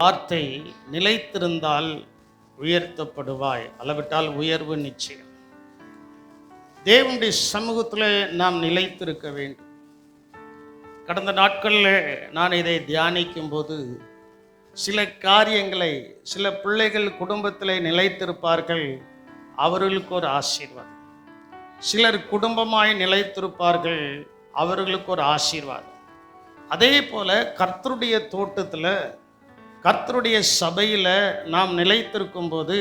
வார்த்தை நிலைத்திருந்தால் உயர்த்தப்படுவாய், அளவிட்டால் உயர்வு நிச்சயம். தேவனுடைய சமூகத்தில் நாம் நிலைத்திருக்க வேண்டும். கடந்த நாட்களில் நான் இதை தியானிக்கும் போது சில காரியங்களை, சில பிள்ளைகள் குடும்பத்தில் நிலைத்திருப்பார்கள், அவர்களுக்கு ஒரு ஆசீர்வாதம். சிலர் குடும்பமாய் நிலைத்திருப்பார்கள், அவர்களுக்கு ஒரு ஆசீர்வாதம். அதே போல கர்த்தருடைய தோட்டத்தில், கர்த்தருடைய சபையில் நாம் நிலைத்திருக்கும் போது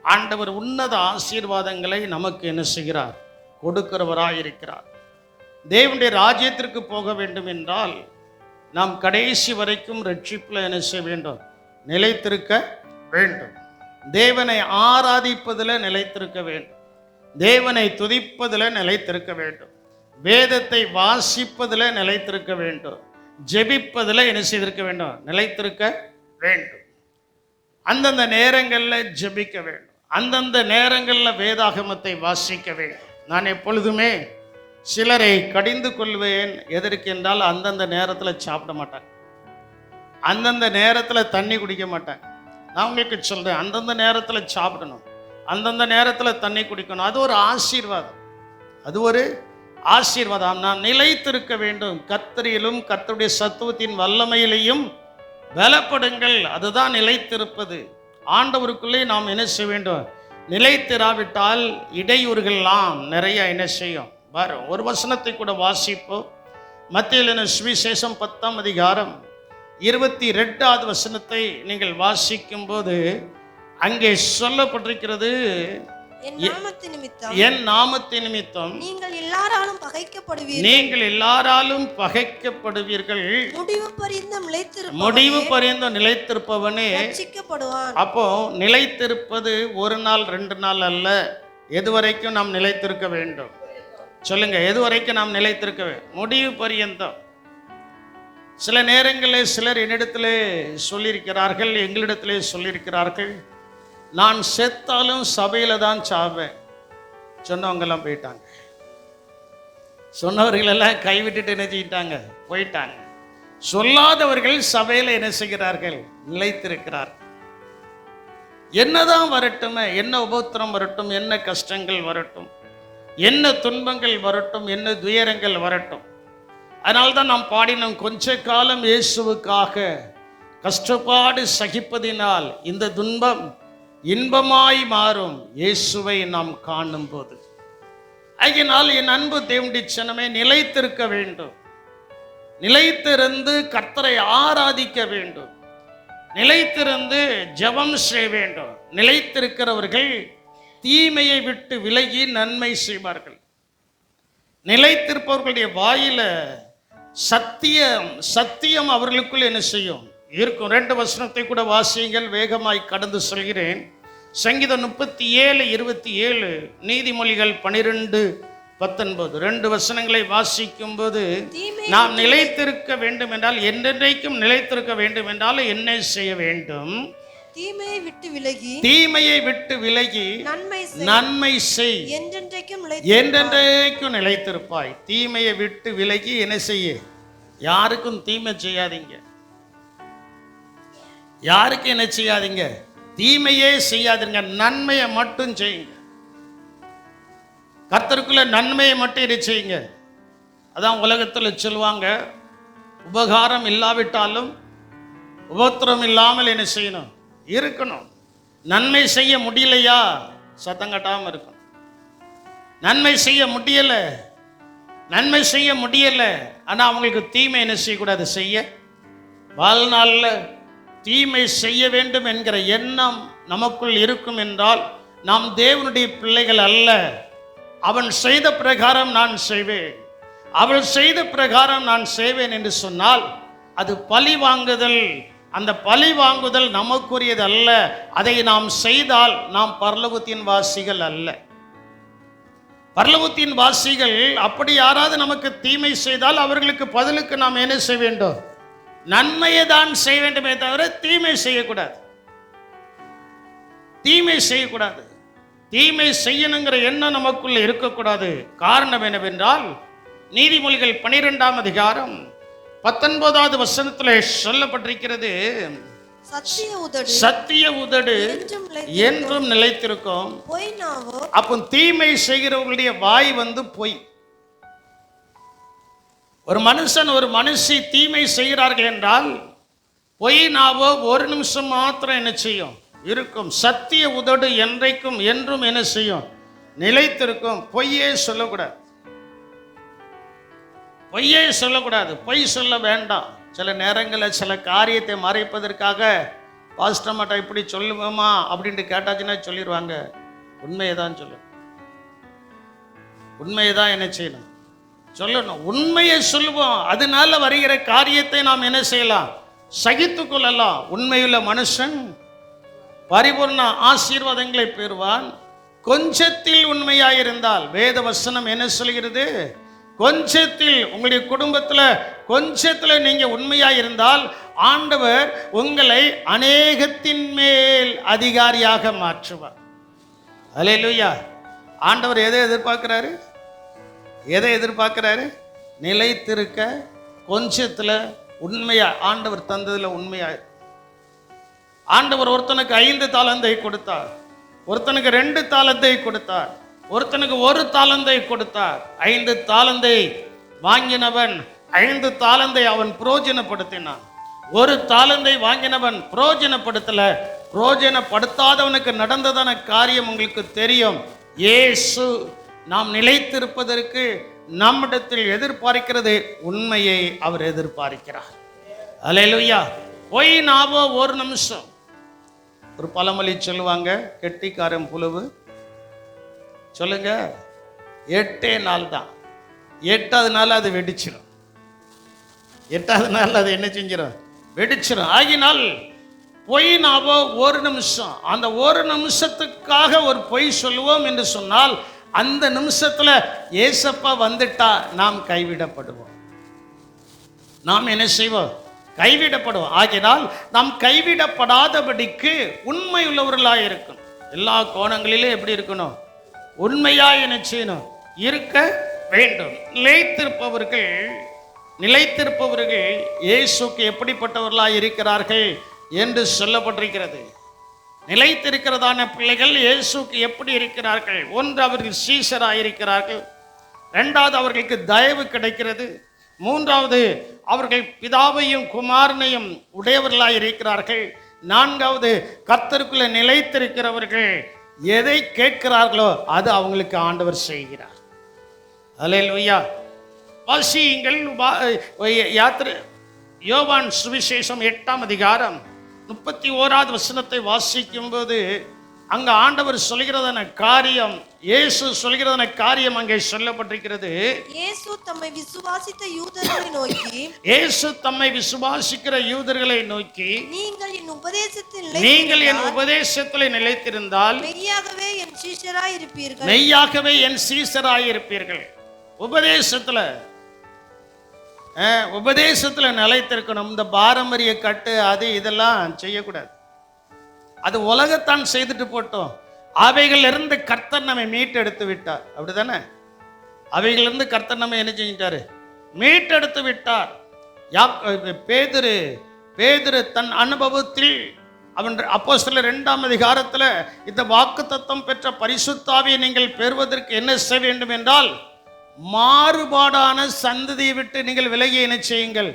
ஆண்டவர் உன்னத ஆசீர்வாதங்களை நமக்கு என்ன செய்கிறார்? கொடுக்கிறவராய் இருக்கிறார். தேவனுடைய ராஜ்யத்திற்கு போக வேண்டும் என்றால் நாம் கடைசி வரைக்கும் ரட்சிப்பில் என்ன செய்ய வேண்டும்? நிலைத்திருக்க வேண்டும். தேவனை ஆராதிப்பதில் நிலைத்திருக்க வேண்டும். தேவனை துதிப்பதில் நிலைத்திருக்க வேண்டும். வேதத்தை வாசிப்பதில் நிலைத்திருக்க வேண்டும். ஜெபிப்பதில் என்ன செய்திருக்க வேண்டும்? நிலைத்திருக்க வேண்டும். அந்தந்த நேரங்களில் ஜெபிக்க வேண்டும். அந்தந்த நேரங்களில் வேதாகமத்தை வாசிக்க வேண்டும். நான் எப்பொழுதுமே சிலரை கடிந்து கொள்வேன். எதற்கு என்றால் அந்தந்த நேரத்தில் சாப்பிட மாட்டாங்க, அந்தந்த நேரத்தில் தண்ணி குடிக்க மாட்டாங்க. நான் உங்களுக்கு சொல்கிறேன், அந்தந்த நேரத்தில் சாப்பிடணும், அந்தந்த நேரத்தில் தண்ணி குடிக்கணும். அது ஒரு ஆசீர்வாதம், அது ஒரு ஆசீர்வாதம். நாம் நிலைத்திருக்க வேண்டும். கர்த்தரிலும் கர்த்தருடைய சத்துவத்தின் வல்லமையிலையும் பலப்படுங்கள். அதுதான் நிலைத்திருப்பது. ஆண்டவருக்குள்ளே நாம் என்ன செய்ய வேண்டும்? நிலைத்திராவிட்டால் இடையூறுகள்லாம் நிறைய என்ன செய்யும்? வரும். ஒரு வசனத்தை கூட வாசிப்போம். மத்தேயு சுவிசேஷம் 10ஆம் அதிகாரம் 22வது வசனத்தை நீங்கள் வாசிக்கும் போது அங்கே சொல்லப்பட்டிருக்கிறது, என் நாமத்தின் நிமித்தம் நீங்கள் எல்லாராலும் பகைக்கப்படுவீர்கள், முடிவு பரியந்தம் நிலைத்திருப்பவனே ரட்சிக்கப்படுவான். அப்போ நிலைத்திருப்பது ஒரு நாள் 2 நாள் அல்ல. எதுவரைக்கும் நாம் நிலைத்திருக்க வேண்டும்? சொல்லுங்க, எதுவரைக்கும் நாம் நிலைத்திருக்க வேண்டும்? முடிவு பரியந்தம். சில நேரங்களில் சிலர் என்னிடத்திலே சொல்லியிருக்கிறார்கள், எங்களிடத்திலே சொல்லியிருக்கிறார்கள், நான் செத்தாலும் சபையில் தான் சாவேன். சொன்னவங்கெல்லாம் போயிட்டாங்க. சொன்னவர்களெல்லாம் கைவிட்டுட்டு என்ன செய்யிட்டாங்க? போயிட்டாங்க. சொல்லாதவர்கள் சபையில் என்ன செய்கிறார்கள்? நிலைத்திருக்கிறார்கள். என்னதான் வரட்டும், என்ன உபத்திரம் வரட்டும், என்ன கஷ்டங்கள் வரட்டும், என்ன துன்பங்கள் வரட்டும், என்ன துயரங்கள் வரட்டும், அதனால்தான் நாம் பாடினோம், கொஞ்ச காலம் இயேசுவுக்காக கஷ்டப்பாடு சகிப்பதினால் இந்த துன்பம் இன்பமாய் மாறும் இயேசுவை நாம் காணும் போது. ஆகையினால் என் அன்பு தேவனுடைய ஜனமே, நிலைத்திருக்க வேண்டும். நிலைத்திருந்து கர்த்தரை ஆராதிக்க வேண்டும். நிலைத்திருந்து ஜெபம் செய்ய வேண்டும். நிலைத்திருக்கிறவர்கள் தீமையை விட்டு விலகி நன்மை செய்வார்கள். நிலைத்திருப்பவர்களுடைய வாயில சத்தியம் அவர்களுக்குள் என்ன செய்யும்? இருக்கும். 2 வசனத்தை கூட வாசியுங்கள், வேகமாய் கடந்து சொல்கிறேன். சங்கீதம் 37:27, நீதிமொழிகள் 12:19, 2 வசனங்களை வாசிக்கும் போது நாம் நிலைத்திருக்க வேண்டும் என்றால், என்றென்றைக்கும் நிலைத்திருக்க வேண்டும் என்றால் என்ன செய்ய வேண்டும்? தீமையை விட்டு விலகி நன்மை செய், என்றென்றைக்கும் நிலைத்திருப்பாய். தீமையை விட்டு விலகி என்ன செய்ய? யாருக்கும் தீமை செய்யாதீங்க. யாருக்கு என்ன செய்யாதீங்க? தீமையே செய்யாதீங்க. நன்மையை மட்டும் செய்யுங்க. கர்த்தருக்குள்ள நன்மையை மட்டும் இதை செய்யுங்க. அதான் உலகத்தில் சொல்லுவாங்க, உபகாரம் இல்லாவிட்டாலும் உபத்திரம் இல்லாமல் என்ன செய்யணும்? இருக்கணும். நன்மை செய்ய முடியலையா? சத்தம் கட்டாமல் இருக்கணும். நன்மை செய்ய முடியல, ஆனால் அவங்களுக்கு தீமை என்ன செய்யக்கூடாது? செய்ய வாழ்நாளில் தீமை செய்ய வேண்டும் என்கிற எண்ணம் நமக்குள் இருக்கும் என்றால் நாம் தேவனுடைய பிள்ளைகள் அல்ல. அவன் செய்த பிரகாரம் நான் செய்வேன், அவள் செய்த பிரகாரம் நான் செய்வேன் என்று சொன்னால் அது பழி வாங்குதல். அந்த பழி வாங்குதல் நமக்குரியது அல்ல. அதை நாம் செய்தால் நாம் பரலோகத்தின் வாசிகள் அல்ல. பரலோகத்தின் வாசிகள் அப்படி யாராவது நமக்கு தீமை செய்தால் அவர்களுக்கு பதிலுக்கு நாம் என்ன செய்ய வேண்டும்? நன்மையை தான் செய்ய வேண்டுமே தவிர தீமை செய்யக்கூடாது. தீமை செய்யணுங்கிற எண்ணம் நமக்குள்ள இருக்கக்கூடாது. காரணம் என்னவென்றால், நீதிமொழிகள் 12ஆம் அதிகாரம் 19வது வசனத்தில் சொல்லப்பட்டிருக்கிறது, சத்திய உதடு என்றும் நிலைத்திருக்கும். அப்போ தீமை செய்கிறவர்களுடைய வாய் பொய். ஒரு மனுஷன் ஒரு மனுஷி தீமை செய்கிறார்கள் என்றால் பொய் நாவோ ஒரு நிமிஷம் மாத்திரம் என்ன செய்யும்? இருக்கும். சத்திய உதடு என்றைக்கும் என்றும் என்ன செய்யும்? நிலைத்திருக்கும். பொய்யே சொல்லக்கூடாது. பொய்யே சொல்லக்கூடாது. பொய் சொல்ல வேண்டாம். சில நேரங்களில் சில காரியத்தை மறைப்பதற்காக பாஸ்டர்மாட்ட இப்படி சொல்லுவோமா அப்படின்ட்டு கேட்டாச்சுன்னா சொல்லிடுவாங்க. உண்மையை தான் சொல்லணும். உண்மையை தான் என்ன செய்யணும்? சொல்லணும். உண்மையை சொல்லுவோம். அதனால வருகிற காரியத்தை நாம் என்ன செய்யலாம்? சகித்து கொள்ளலாம். உண்மையுள்ள மனுஷன் பரிபூர்ண ஆசீர்வாதங்களை பெறுவான். கொஞ்சத்தில் உண்மையாயிருந்தால் வேத வசனம் என்ன சொல்கிறது? கொஞ்சத்தில், உங்களுடைய குடும்பத்தில் கொஞ்சத்தில் நீங்க உண்மையாயிருந்தால் ஆண்டவர் உங்களை அநேகத்தின் மேல் அதிகாரியாக மாற்றுவார். அல்லேலூயா. ஆண்டவர் எதை எதிர்பார்க்கிறாரு? எதை எதிர்பார்க்கிறாரு? நிலைத்திருக்க, கொஞ்சத்தில் உண்மையா, ஆண்டவர் தந்ததுல உண்மையா. ஆண்டவர் ஒருத்தனுக்கு 5 தாலந்தை கொடுத்தார், ஒருத்தனுக்கு 2 தாலந்தை கொடுத்தார், ஒருத்தனுக்கு 1 தாலந்தை கொடுத்தார். 5 தாலந்தை வாங்கினவன் 5 தாலந்தை அவன் பிரயோஜனப்படுத்தினான். 1 தாலந்தை வாங்கினவன் பிரயோஜனப்படுத்தல. பிரயோஜனப்படுத்தாதவனுக்கு நடந்ததான காரியம் உங்களுக்கு தெரியும். இயேசு நாம் நிலைத்திருப்பதற்கு நம்மிடத்தில் எதிர்பார்க்கிறது உண்மையை அவர் எதிர்பார்க்கிறார். அல்லேலூயா. பொய் நாவோ ஒரு நிமிஷம். ஒரு பழமொழி சொல்லுவாங்க, கெட்டிக்காரன் புழுவு சொல்லுங்க 8 நாள் தான். 8வது நாள் அது வெடிச்சிடும். 8வது நாள் அது என்ன செஞ்சிடும்? வெடிச்சிடும். ஆகினால் பொய் நாவோ ஒரு நிமிஷம். அந்த ஒரு நிமிஷத்துக்காக ஒரு பொய் சொல்லுவோம் என்று சொன்னால் அந்த நிமிஷத்துல ஏசப்பா வந்துட்டா நாம் கைவிடப்படுவோம். நாம் என்ன செய்வோம்? கைவிடப்படுவோம். ஆகினால் நாம் கைவிடப்படாதபடிக்கு உண்மை உள்ளவர்களாக இருக்கணும். எல்லா கோணங்களிலும் எப்படி இருக்கணும்? உண்மையாய் என்ன செய்யணும்? இருக்க வேண்டும். நிலைத்திருப்பவர்கள் இயேசுக்கு எப்படிப்பட்டவர்களாக இருக்கிறார்கள் என்று சொல்லப்பட்டிருக்கிறது. நிலைத்திருக்கிறதான பிள்ளைகள் இயேசுக்கு எப்படி இருக்கிறார்கள்? ஒன்று, அவர்கள் சீஷராக இருக்கிறார்கள். 2வது, அவர்களுக்கு தயவு கிடைக்கிறது. 3வது, அவர்கள் பிதாவையும் குமாரனையும் உடையவர்களாக இருக்கிறார்கள். 4வது, கர்த்தருக்குள்ள நிலைத்திருக்கிறவர்கள் எதை கேட்கிறார்களோ அது அவங்களுக்கு ஆண்டவர் செய்கிறார். அல்லேலூயா. வாசியுங்கள். யோவான் சுவிசேஷம் 8ஆம் அதிகாரம் 31வது வசனத்தை வாசிக்கும் போது அங்க ஆண்டவர் சொல்கிறதான காரியம், இயேசு சொல்கிறதான காரியம் அங்கே சொல்லப்பட்டிருக்கிறது. இயேசு தம்மை விசுவாசித்த யூதர்களை நோக்கி, இயேசு தம்மை விசுவாசிக்கிற யூதர்களை நோக்கி, நீங்கள் என் உபதேசத்தில் நிலைத்திருந்தால் மெய்யாகவே என் சீஷராய் இருப்பீர்கள். மெய்யாகவே என் சீஷராய் இருப்பீர்கள். உபதேசத்துல நிலைத்திருக்கணும். இந்த பாரம்பரிய கட்டு அது இதெல்லாம் செய்யக்கூடாது. அது உலகத்தான் செய்துட்டு போட்டோம். அவைகள் இருந்து கர்த்தர் நம்மை மீட்டெடுத்து விட்டார். அப்படிதானே? அவைகள் இருந்து கர்த்தர் நம்ம என்ன செஞ்சிட்டாரு? மீட்டெடுத்து விட்டார். பேதுரு தன் அனுபவத்தில் அவன் அப்போஸ்தலர் 2ஆம் அதிகாரத்தில் இந்த வாக்குத்தத்தம் பெற்ற பரிசுத்தாவியை நீங்கள் பெறுவதற்கு என்ன செய்ய வேண்டும் என்றால், மாறுபாடான சந்ததியை விட்டு நீங்கள் விலகி என்ன செய்யுங்கள்.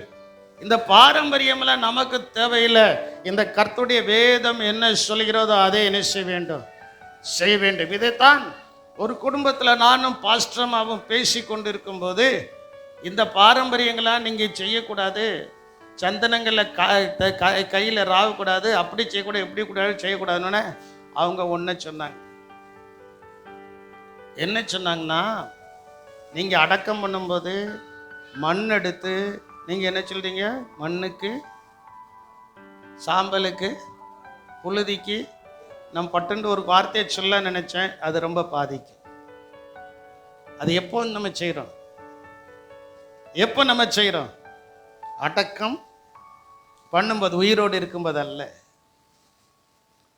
இந்த பாரம்பரியம்லாம் நமக்கு தேவையில்லை. இந்த கர்த்தருடைய வேதம் என்ன சொல்கிறதோ அதை என்ன செய்ய வேண்டும். இதைத்தான் ஒரு குடும்பத்தில் நானும் பாஸ்டரமாவும் பேசி கொண்டிருக்கும் போது, இந்த பாரம்பரியங்களாம் நீங்கள் செய்யக்கூடாது, சந்தனங்களில் கையில் ராகக்கூடாது, அப்படி செய்யக்கூடாது, எப்படி கூடாது செய்யக்கூடாதுன்னு அவங்க என்ன சொன்னாங்கன்னா, நீங்கள் அடக்கம் பண்ணும்போது மண் எடுத்து நீங்கள் என்ன சொல்றீங்க? மண்ணுக்கு, சாம்பலுக்கு, புழுதிக்கு நம்ம பட்டுன்னு ஒரு வார்த்தையை சொல்ல நினைச்சேன். அது ரொம்ப பாதிக்கும். அது எப்போ நம்ம செய்கிறோம்? அடக்கம் பண்ணும்போது, உயிரோடு இருக்கும்போது அல்ல.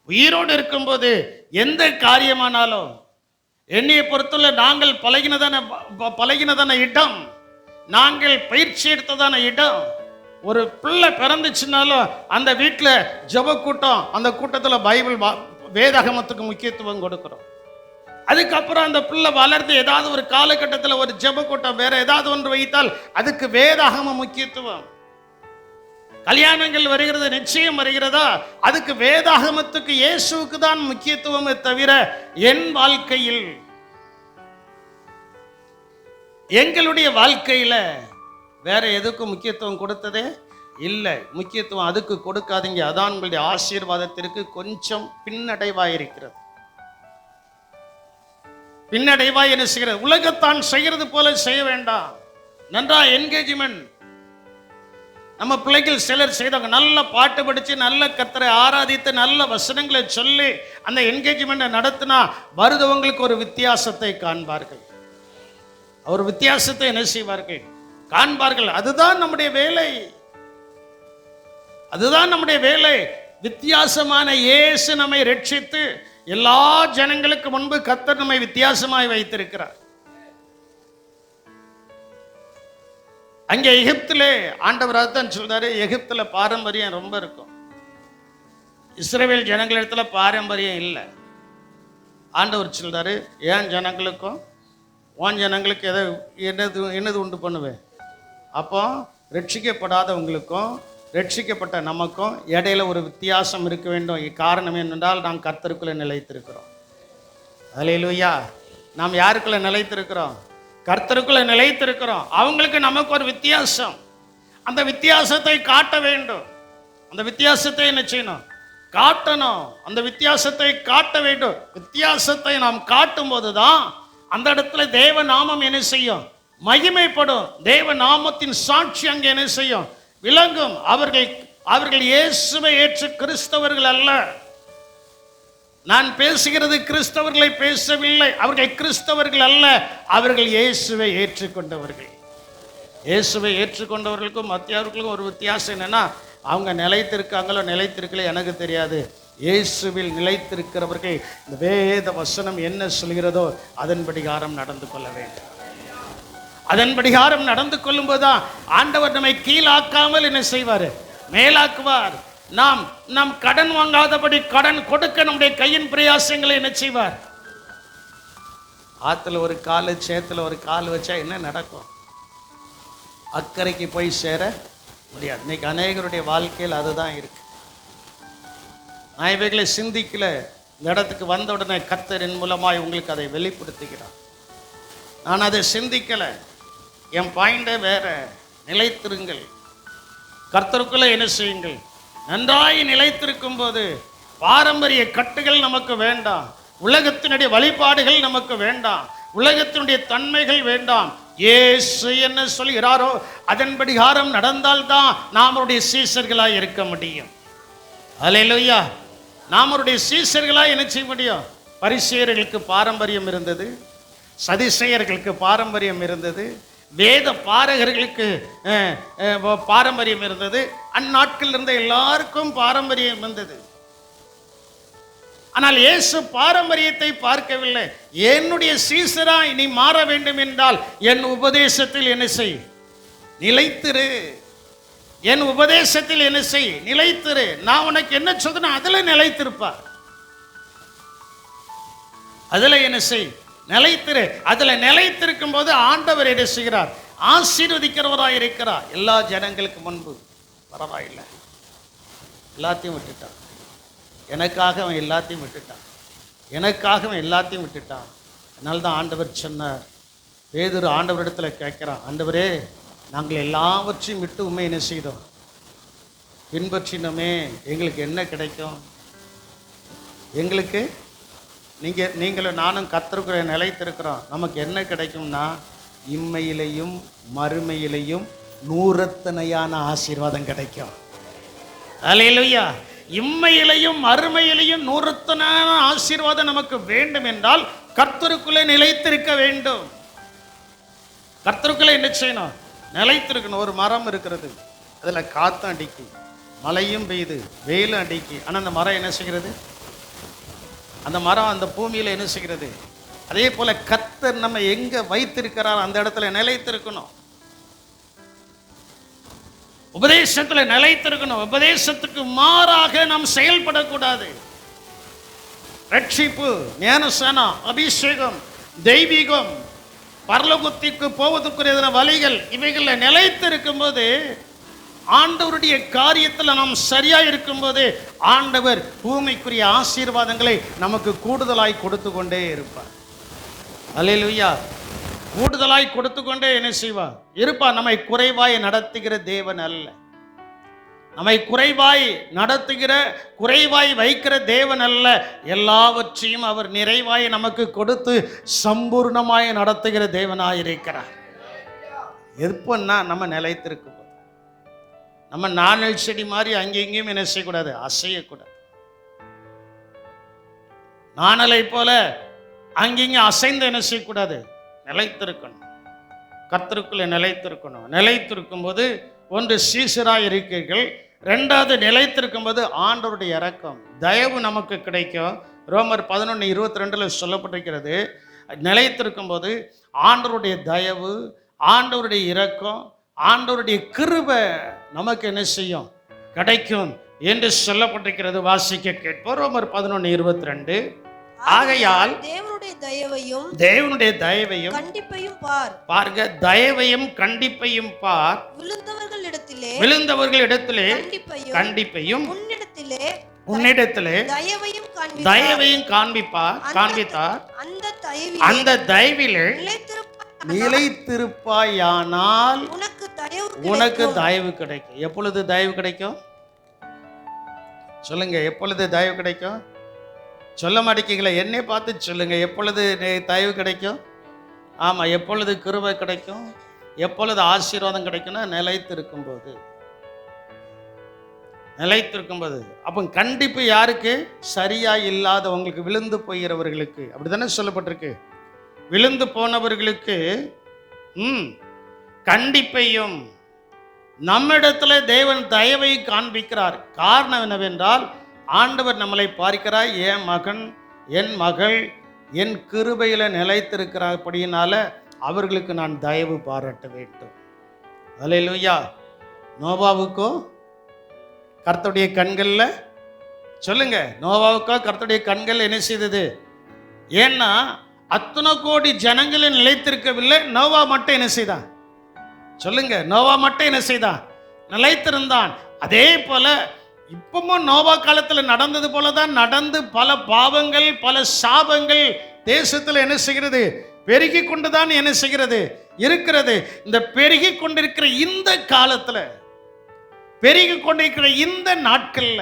உயிரோடு இருக்கும்போது எந்த காரியமானாலும் என்னையை பொறுத்தவரை நாங்கள் பழகினதான இடம், நாங்கள் பயிற்சி எடுத்ததான இடம், ஒரு பிள்ளை பிறந்துச்சுனாலும் அந்த வீட்டில் ஜெப கூட்டம், அந்த கூட்டத்தில் பைபிள் வேதாகமத்துக்கு முக்கியத்துவம் கொடுக்குறோம். அதுக்கப்புறம் அந்த பிள்ளை வளர்ந்து ஏதாவது ஒரு காலகட்டத்தில் ஒரு ஜெப கூட்டம் வேற ஏதாவது ஒன்று வைத்தால் அதுக்கு வேதாகம முக்கியத்துவம். கல்யாணங்கள் வருகிறது, நிச்சயம் வருகிறதா, அதுக்கு வேதாகமத்துக்கு இயேசுவுக்கு தான் முக்கியத்துவமே தவிர என் வாழ்க்கையில் எங்களுடைய வாழ்க்கையில வேற எதுக்கும் முக்கியத்துவம் கொடுத்ததே இல்லை. முக்கியத்துவம் அதுக்கு கொடுக்காதீங்க. அதான் உங்களுடைய ஆசீர்வாதத்திற்கு கொஞ்சம் பின்னடைவாயிருக்கிறது. பின்னடைவாய் என்ன செய்கிறது? உலகத்தான் செய்கிறது போல செய்ய வேண்டாம். நன்றா என்கேஜ்மெண்ட் நம்ம பிள்ளைகள் சிலர் செய்தாங்க. நல்ல பாட்டு படித்து, நல்ல கர்த்தரை ஆராதித்து, நல்ல வசனங்களை சொல்லி அந்த என்கேஜ்மெண்ட்டை நடத்தினா வருதவங்களுக்கு ஒரு வித்தியாசத்தை காண்பார்கள். ஒரு வித்தியாசத்தை என்ன செய்வார்கள்? காண்பார்கள். அதுதான் நம்முடைய வேலை. அதுதான் நம்முடைய வேலை. வித்தியாசமான இயேசு நம்மை ரட்சித்து எல்லா ஜனங்களுக்கு முன்பு கர்த்தர் நம்மை வித்தியாசமாய் வைத்திருக்கிறார். அங்கே எகிப்திலே ஆண்டவர் தான் சொல்றாரு, எகிப்துல பாரம்பரியம் ரொம்ப இருக்கும், இஸ்ரவேல் ஜனங்களிடத்துல பாரம்பரியம் இல்லை. ஆண்டவர் சொல்றாரு, ஏன் ஜனங்களுக்கும் உன் ஜனங்களுக்கு என்னது உண்டு பண்ணுவேன். அப்போ ரட்சிக்கப்படாதவங்களுக்கும் ரட்சிக்கப்பட்ட நமக்கும் இடையில ஒரு வித்தியாசம் இருக்க வேண்டும். காரணம் என்னென்றால் நாம் கர்த்தருக்குள்ள நிலைத்திருக்கிறோம். அல்லேலூயா. நாம் யாருக்குள்ள நிலைத்திருக்கிறோம்? கர்த்தருக்குள்ள நிலைத்திருக்கிறோம். அவங்களுக்கு நமக்கு ஒரு வித்தியாசம். அந்த வித்தியாசத்தை காட்ட வேண்டும். அந்த வித்தியாசத்தை என்ன செய்யணும்? காட்டணும். அந்த வித்தியாசத்தை காட்ட வேண்டும். வித்தியாசத்தை நாம் காட்டும் போதுதான் அந்த இடத்துல தேவ நாமம் என்ன செய்யும்? மகிமைப்படும். தேவ நாமத்தின் சாட்சி அங்கே என்ன செய்யும்? விளங்கும். அவர்கள் இயேசுவை ஏற்று கிறிஸ்தவர்கள் அல்ல. நான் பேசுகிறது கிறிஸ்தவர்களை பேசவில்லை. அவர்கள் கிறிஸ்தவர்கள் அல்ல, அவர்கள் இயேசுவை ஏற்றுக்கொண்டவர்கள். இயேசுவை ஏற்றுக்கொண்டவர்களுக்கும் மத்தியவர்களுக்கும் ஒரு வித்தியாசம் என்னன்னா, அவங்க நிலைத்திருக்காங்களோ நிலைத்திருக்கல எனக்கு தெரியாது. இயேசுவில் நிலைத்திருக்கிறவர்கள் இந்த வேத வசனம் என்ன சொல்கிறதோ அதன்படிகாரம் நடந்து கொள்ள வேண்டும். அதன்படிகாரம் நடந்து கொள்ளும்போதுதான் ஆண்டவர் நம்மை கீழாக்காமல் என்ன செய்வார்? மேலாக்குவார். நாம் கடன் வாங்காதபடி கடன் கொடுக்க நம்முடைய கையின் பிரயாசங்களை என்ன செய்வார்? ஆத்துல ஒரு கால், சேத்துல ஒரு கால் வச்சா என்ன நடக்கும்? அக்கறைக்கு போய் சேர முடியாது. இன்னைக்கு அநேகருடைய வாழ்க்கையில் அதுதான் இருக்கு. நான் இவைகளை சிந்திக்கல. இந்த இடத்துக்கு வந்த உடனே கர்த்தரின் மூலமாய் உங்களுக்கு அதை வெளிப்படுத்துகிறார். நான் அதை சிந்திக்கல. என் பாயிண்டே வேற. நிலைத்திருங்கள். கர்த்தருக்குள்ள என்ன செய்யுங்கள்? நன்றாய் நிலைத்திருக்கும் போது பாரம்பரிய கட்டுகள் நமக்கு வேண்டாம். உலகத்தினுடைய வழிபாடுகள் நமக்கு வேண்டாம். உலகத்தினுடைய தன்மைகள் வேண்டாம். இயேசு என்ன சொல்கிறாரோ அதன்படிகாரம் நடந்தால்தான் நாம் அவருடைய சீசர்களாய் இருக்க முடியும். அல்லேலூயா. நாம் அவருடைய சீசர்களாய் என்ன செய்ய முடியும்? பரிசேயர்களுக்கு பாரம்பரியம் இருந்தது, சதிசேயர்களுக்கு பாரம்பரியம் இருந்தது, வேத பாரகர்களுக்கு பாரம்பரியம் இருந்தது. அந்நாட்களில் இருந்த எல்லாருக்கும் பாரம்பரியம் இருந்தது. ஆனால் இயேசு பாரம்பரியத்தை பார்க்கவில்லை. என்னுடைய சீசராய் நீ மாற வேண்டும் என்றால் என் உபதேசத்தில் என்ன செய்? நிலைத்திரு. என் உபதேசத்தில் என்ன செய்? நிலைத்திரு. நான் உனக்கு என்ன சொல்றேன் அதுல நிலைத்திருப்பார். அதுல என்ன செய்? நிலைத்திரு. அதுல நிலைத்திருக்கும் போது ஆண்டவர் என்ன செய்கிறார்? ஆசீர்வதிக்கிறவராய் இருக்கிறார். எல்லா ஜனங்களுக்கு முன்பு பரவாயில்லை, எல்லாத்தையும் விட்டுட்டான். எனக்காக அவன் எல்லாத்தையும் விட்டுட்டான். எனக்காக அவன் எல்லாத்தையும் விட்டுட்டான். அதனால தான் ஆண்டவர் சொன்னார். பேதுரு ஆண்டவரிடத்துல கேட்கிறான், ஆண்டவரே நாங்கள் எல்லாவற்றையும் விட்டு உண்மை என்ன செய்தோம்? பின்பற்றினோமே, எங்களுக்கு என்ன கிடைக்கும்? எங்களுக்கு நீங்களும் நானும் கர்த்தருக்குள்ள நிலைத்திருக்கிறோம். நமக்கு என்ன கிடைக்கும்னா இம்மையிலையும் மறுமையிலையும் நூறத்தனையான ஆசீர்வாதம் கிடைக்கும். அல்லேலூயா. இம்மையிலையும் மறுமையிலையும் நூறத்தனையான ஆசீர்வாதம் நமக்கு வேண்டும் என்றால் கர்த்தருக்குள்ளே நிலைத்திருக்க வேண்டும். கர்த்தருக்குள்ளே என்ன செய்யணும்? நிலைத்திருக்கணும். ஒரு மரம் இருக்கிறது, அதுல காத்தும் அடிக்கி, மழையும் பெய்யுது, வெயிலும் அடிக்கி. ஆனால் அந்த மரம் என்ன செய்கிறது? அந்த மரம் அந்த பூமியில் என்ன செய்கிறது? அதே போல கர்த்தர் நம்ம எங்க வைத்திருக்கிறார் அந்த இடத்துல நிலைத்திருக்கணும். உபதேசத்துல நிலைத்திருக்கணும். உபதேசத்துக்கு மாறாக நாம் செயல்படக்கூடாது. ரட்சிப்பு, ஞானஸ்நானம், அபிஷேகம், தெய்வீகம், பரலோகத்திற்கு போவதற்குரிய வழிகள், இவைகளில் நிலைத்திருக்கும் போது, ஆண்டவருடைய காரியத்தில் நாம் சரியா இருக்கும்போது, ஆண்டவர் பூமிக்குரிய ஆசீர்வாதங்களை நமக்கு கூடுதலாய் கொடுத்து கொண்டே இருப்பார். அல்லேலூயா. கூடுதலாய் கொடுத்து கொண்டே என்ன செய்வார் இருப்பார். நம்மை குறைவாய் நடத்துகிற தேவன் அல்ல. நம்மை குறைவாய் நடத்துகிற, குறைவாய் வைக்கிற தேவன் அல்ல. எல்லாவற்றையும் அவர் நிறைவாய் நமக்கு கொடுத்து சம்பூர்ணமாய் நடத்துகிற தேவனாயிருக்கிறார். எப்பன்னா நம்ம நிலைத்திருக்கும் போது, நம்ம நாணல் செடி மாதிரி அங்கெங்கேயும் என்ன செய்யக்கூடாது, அசையக்கூடாது. நாணலை போல அங்கெங்கே அசைந்து என்ன செய்யக்கூடாது, நிலைத்திருக்கணும். கர்த்தருக்குள்ளே நிலைத்திருக்கணும். நிலைத்திருக்கும் போது ஒன்று சீசராய் இருக்கீர்கள், ரெண்டாவது நிலைத்திருக்கும் போது ஆண்டவருடைய இரக்கம், தயவு நமக்கு கிடைக்கும். ரோமர் 11:22 சொல்லப்பட்டிருக்கிறது. நிலைத்திருக்கும் போது ஆண்டவருடைய தயவு, ஆண்டவருடைய இரக்கம், ஆண்டவருடைய கிருபை நமக்கு என்ன செய்யும், கிடைக்கும் என்று சொல்லப்பட்டிருக்கிறது. வாசிக்க கேட்போம். ரோமர் 11:22. ஆகையால் தேவனுடைய தயவையும் கண்டிப்பையும் பார். பாருங்க, தயவையும் கண்டிப்பையும் பார். விழுந்தவர்களிடத்திலே கண்டிப்பையும் உன்னிடத்திலே தயவையும் காண்பித்தார். அந்த தயவிலே நிலைத்திருப்பாயானால் உனக்கு தயவு கிடைக்கும். எப்பொழுது தயவு கிடைக்கும் சொல்லுங்க. எப்பொழுது தயவு கிடைக்கும் சொல்ல மாட்டேங்களா? என்னை பார்த்து சொல்லுங்க. எப்பொழுது தயவு கிடைக்கும்? ஆமா, எப்பொழுது கிருபை கிடைக்கும், எப்பொழுது ஆசீர்வாதம் கிடைக்கும்னா நிலைத்திருக்கும் போது. நிலைத்திருக்கும் போது. அப்போ கண்டிப்பு யாருக்கு? சரியா இல்லாதவங்களுக்கு, விழுந்து போகிறவர்களுக்கு. அப்படித்தானே சொல்லப்பட்டிருக்கு. விழுந்து போனவர்களுக்கு கண்டிப்பையும் நம்மிடத்துல தேவன் தயவை காண்பிக்கிறார். காரணம் என்னவென்றால், ஆண்டவர் நம்மளை பார்க்கிறார். என் மகன், என் மகள் என் கிருபையில நிலைத்திருக்கிறார்படியினால அவர்களுக்கு நான் தயவு பாராட்ட வேண்டும். அல்லேலூயா. நோவாவுக்கோ கர்த்தருடைய கண்கள்ல சொல்லுங்க, நோவாவுக்கோ கர்த்தருடைய கண்கள் என்ன செய்தது? ஏன்னா அத்தனை கோடி ஜனங்களை நிலைத்திருக்கவில்லை. நோவா மட்டும் என்ன செய்தான் சொல்லுங்க? நோவா மட்டும் என்ன செய்தான்? நிலைத்திருந்தான். அதே போல இப்பவும் நோவா காலத்தில் நடந்தது போலதான் நடந்து பல பாவங்கள், பல சாபங்கள் தேசத்தில் என்ன செய்கிறது? பெருகி கொண்டுதான் என்ன செய்கிறது இருக்கிறது. இந்த பெருகி கொண்டிருக்கிற இந்த காலத்தில், பெருகி கொண்டிருக்கிற இந்த நாட்கள்ல,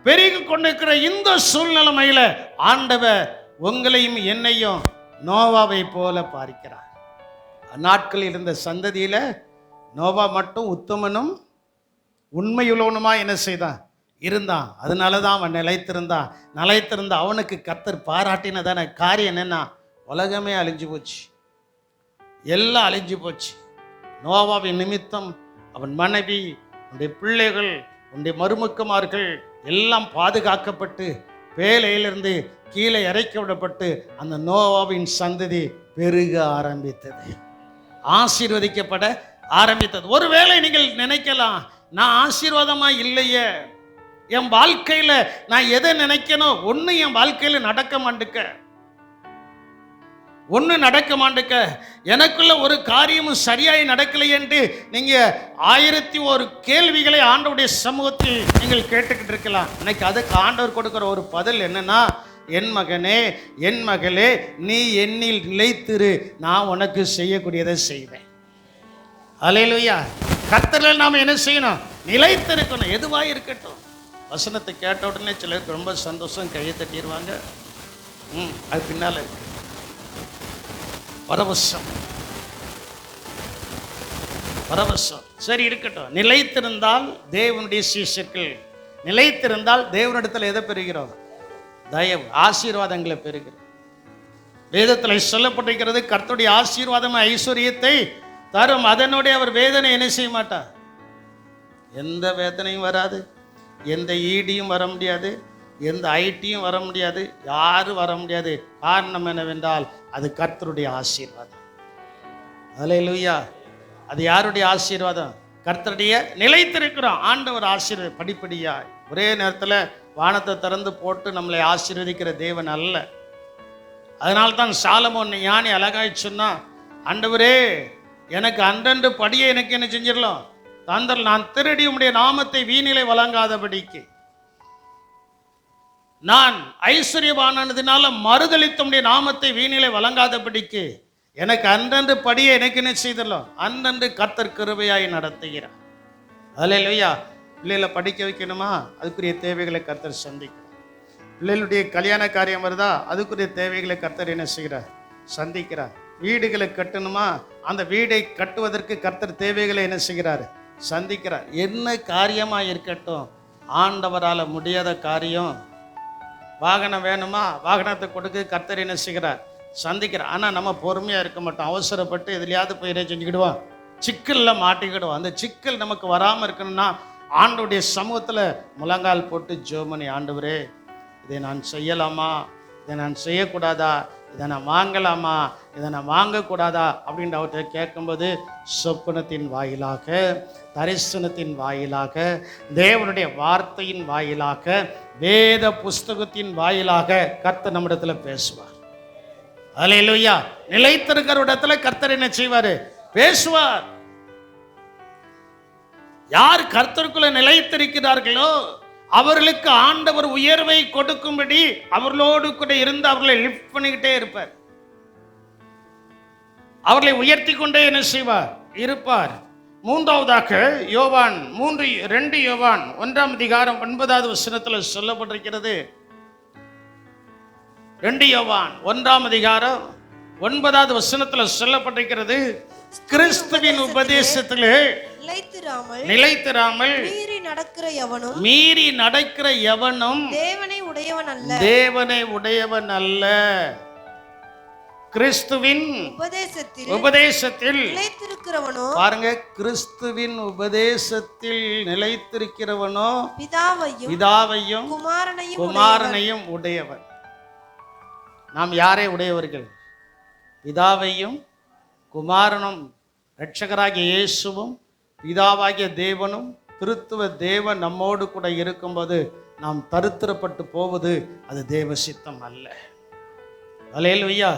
பெருகி கொண்டிருக்கிற இந்த சூழ்நிலைமையில ஆண்டவர் உங்களையும் என்னையும் நோவாவை போல பார்க்கிறார். அந்நாட்களில் இருந்த சந்ததியில நோவா மட்டும் உத்தமனும் உண்மையுள்ளவனுமா என்ன செய்தான்? இருந்தான். அதனால தான் அவன் நிலைத்திருந்தான். அவனுக்கு கர்த்தர் பாராட்டினதான காரியம் என்னன்னா, உலகமே அழிஞ்சு போச்சு, எல்லாம் அழிஞ்சு போச்சு. நோவாவின் நிமித்தம் அவன் மனைவி, உன்னுடைய பிள்ளைகள், உன்னுடைய மருமக்கமார்கள் எல்லாம் பாதுகாக்கப்பட்டு வேலையிலிருந்து கீழே இறக்கி விடப்பட்டு அந்த நோவாவின் சந்ததி பெருக ஆரம்பித்தது, ஆசீர்வதிக்கப்பட ஆரம்பித்தது. ஒருவேளை நீங்கள் நினைக்கலாம், நான் ஆசீர்வாதமா இல்லையே, என் வாழ்க்கையில நான் எதை நினைக்கணும் ஒண்ணு என் வாழ்க்கையில நடக்க மாட்டுக்க, எனக்குள்ள ஒரு காரியமும் சரியாய் நடக்கலையென்று நீங்க 1001 கேள்விகளை ஆண்டவருடைய சமூகத்தில் நீங்கள் கேட்டுக்கிட்டு இருக்கலாம். இன்னைக்கு அதுக்கு ஆண்டவர் கொடுக்கிற ஒரு பதில் என்னன்னா, என் மகனே, என் மகளே, நீ என்னில் நிலைத்திரு, நான் உனக்கு செய்யக்கூடியதை செய்வேன். அல்லேலூயா. கர்த்தரில் நாம என்ன செய்யணும்? நிலைத்திருக்கணும். எதுவாக இருக்கட்டும். வசனத்தை கேட்ட உடனே சிலருக்கு ரொம்ப சந்தோஷம், கையை தட்டிடுவாங்க. அது பின்னால இருக்கு பரவசம். சரி, இருக்கட்டும். நிலைத்திருந்தால் தேவனுடைய சீஷர்கள், நிலைத்திருந்தால் தேவனிடத்தில் எதை பெறுகிறோம்? தயவு, ஆசீர்வாதங்களை பெறுகிறோம். வேதத்தில் சொல்லப்பட்டிருக்கிறது, கர்த்தருடைய ஆசீர்வாதம் ஐஸ்வர்யத்தை தரும், அதனுடைய அவர் வேதனை என்ன செய்ய மாட்டார். எந்த வேதனையும் வராது, எந்த ஈடியும் வர முடியாது, எந்த ஐடியும் வர முடியாது, யாரும் வர முடியாது. காரணம் என்னவென்றால் அது கர்த்தருடைய ஆசீர்வாதம். அல்லேலூயா. அது யாருடைய ஆசீர்வாதம்? கர்த்தருடைய நிலைத்திருக்கிறோம். ஆண்டவர் ஆசீர்வாத படிப்படியாய் ஒரே நேரத்தில் வானத்தை திறந்து போட்டு நம்மளை ஆசீர்வதிக்கிற தேவன் அல்ல. அதனால்தான் சாலமோன் ஞானி அழகாய் சொன்னா, ஆண்டவரே எனக்கு அன்றன்று படியை எனக்கு என்ன செஞ்சிடலாம் தந்தல், நான் திருடி உம்முடைய நாமத்தை வீணிலை வழங்காதபடிக்கு, நான் ஐஸ்வர்யவானதினால மறுதளித்த உம்முடைய நாமத்தை வீணிலை வழங்காதபடிக்கு எனக்கு அன்றன்று படியை எனக்கு என்ன செய்தலாம், அன்றன்று கர்த்தர் கிருபையாய் நடத்துகிறார். அல்லேலூயா. பிள்ளைகளை படிக்க வைக்கணுமா, அதுக்குரிய தேவைகளை கர்த்தர் சந்திக்கிறார். பிள்ளைகளுடைய கல்யாண காரியம் வருதா, அதுக்குரிய தேவைகளை கர்த்தர் என்ன செய்கிறார், சந்திக்கிறார். வீடுகளை கட்டணுமா, அந்த வீடை கட்டுவதற்கு கர்த்தர் தேவைகளை என்ன செய்கிறார், சந்திக்கிறார். என்ன காரியமாக இருக்கட்டும், ஆண்டவரால் முடியாத காரியம். வாகனம் வேணுமா, வாகனத்தை கொடுக்க கர்த்தர் என்ன செய்கிறார், சந்திக்கிறார். ஆனால் நம்ம பொறுமையாக இருக்க மாட்டோம், அவசரப்பட்டு எதுலையாவது போய் செஞ்சுக்கிடுவோம், சிக்கலில் மாட்டிக்கிடுவோம். அந்த சிக்கல் நமக்கு வராமல் இருக்கணும்னா ஆண்டவருடைய சமூகத்தில் முழங்கால் போட்டு ஜெபம், ஆண்டவரே இதை நான் செய்யலாமா, இதை நான் செய்யக்கூடாதா, இதை நான் வாங்கலாமா, இதை நான் வாங்கக்கூடாதா அப்படின்னு அவர்கிட்ட கேட்கும்போது சொப்பனத்தின் வாயிலாக, தரிசனத்தின் வாயிலாக, தேவனுடைய வார்த்தையின் வாயிலாக, வேத புஸ்தகத்தின் வாயிலாக கர்த்தர் நம்மிடத்தில் பேசுவார். அல்லேலூயா. நிலைத்திருக்கிற இடத்துல கர்த்தர் என்ன செய்வார், பேசுவார். யார் கர்த்தருக்குள்ள நிலைத்திருக்கிறார்களோ அவர்களுக்கு ஆண்டவர் உயர்வை கொடுக்கும்படி அவர்களோடு கூட இருந்து அவர்களை லிஃப்ட் பண்ணிக்கிட்டே இருப்பார். அவர்களை உயர்த்தி கொண்டே என்ன செய்வார், இருப்பார். மூன்றாவதாக யோவான் 2 யோவான் 1 வசனத்தில் சொல்லப்பட்டிருக்கிறது. 2 யோவான் 1 வசனத்தில் சொல்லப்பட்டிருக்கிறது, கிறிஸ்துவின் உபதேசத்திலே நிலைத்திராமல் மீறி நடக்கிற எவனும் தேவனை உடையவன் அல்ல. கிறிஸ்துவின் உபதேசத்தில் நிலைத்திருக்கிறவனோ, பாருங்க, கிறிஸ்துவின் உபதேசத்தில் நிலைத்திருக்கிறவனோ பிதாவையும் குமாரனையும் உடையவன். நாம் யாரை உடையவர்கள், பிதாவையும் குமாரனும் இரட்சகராகிய இயேசுவும் பிதாவாகிய தேவனும் கிறிஸ்துவ தேவன் நம்மோடு கூட இருக்கும்போது நாம் தரித்திரப்பட்டு போவது அது தேவ சித்தம் அல்ல. அல்லேலூயா.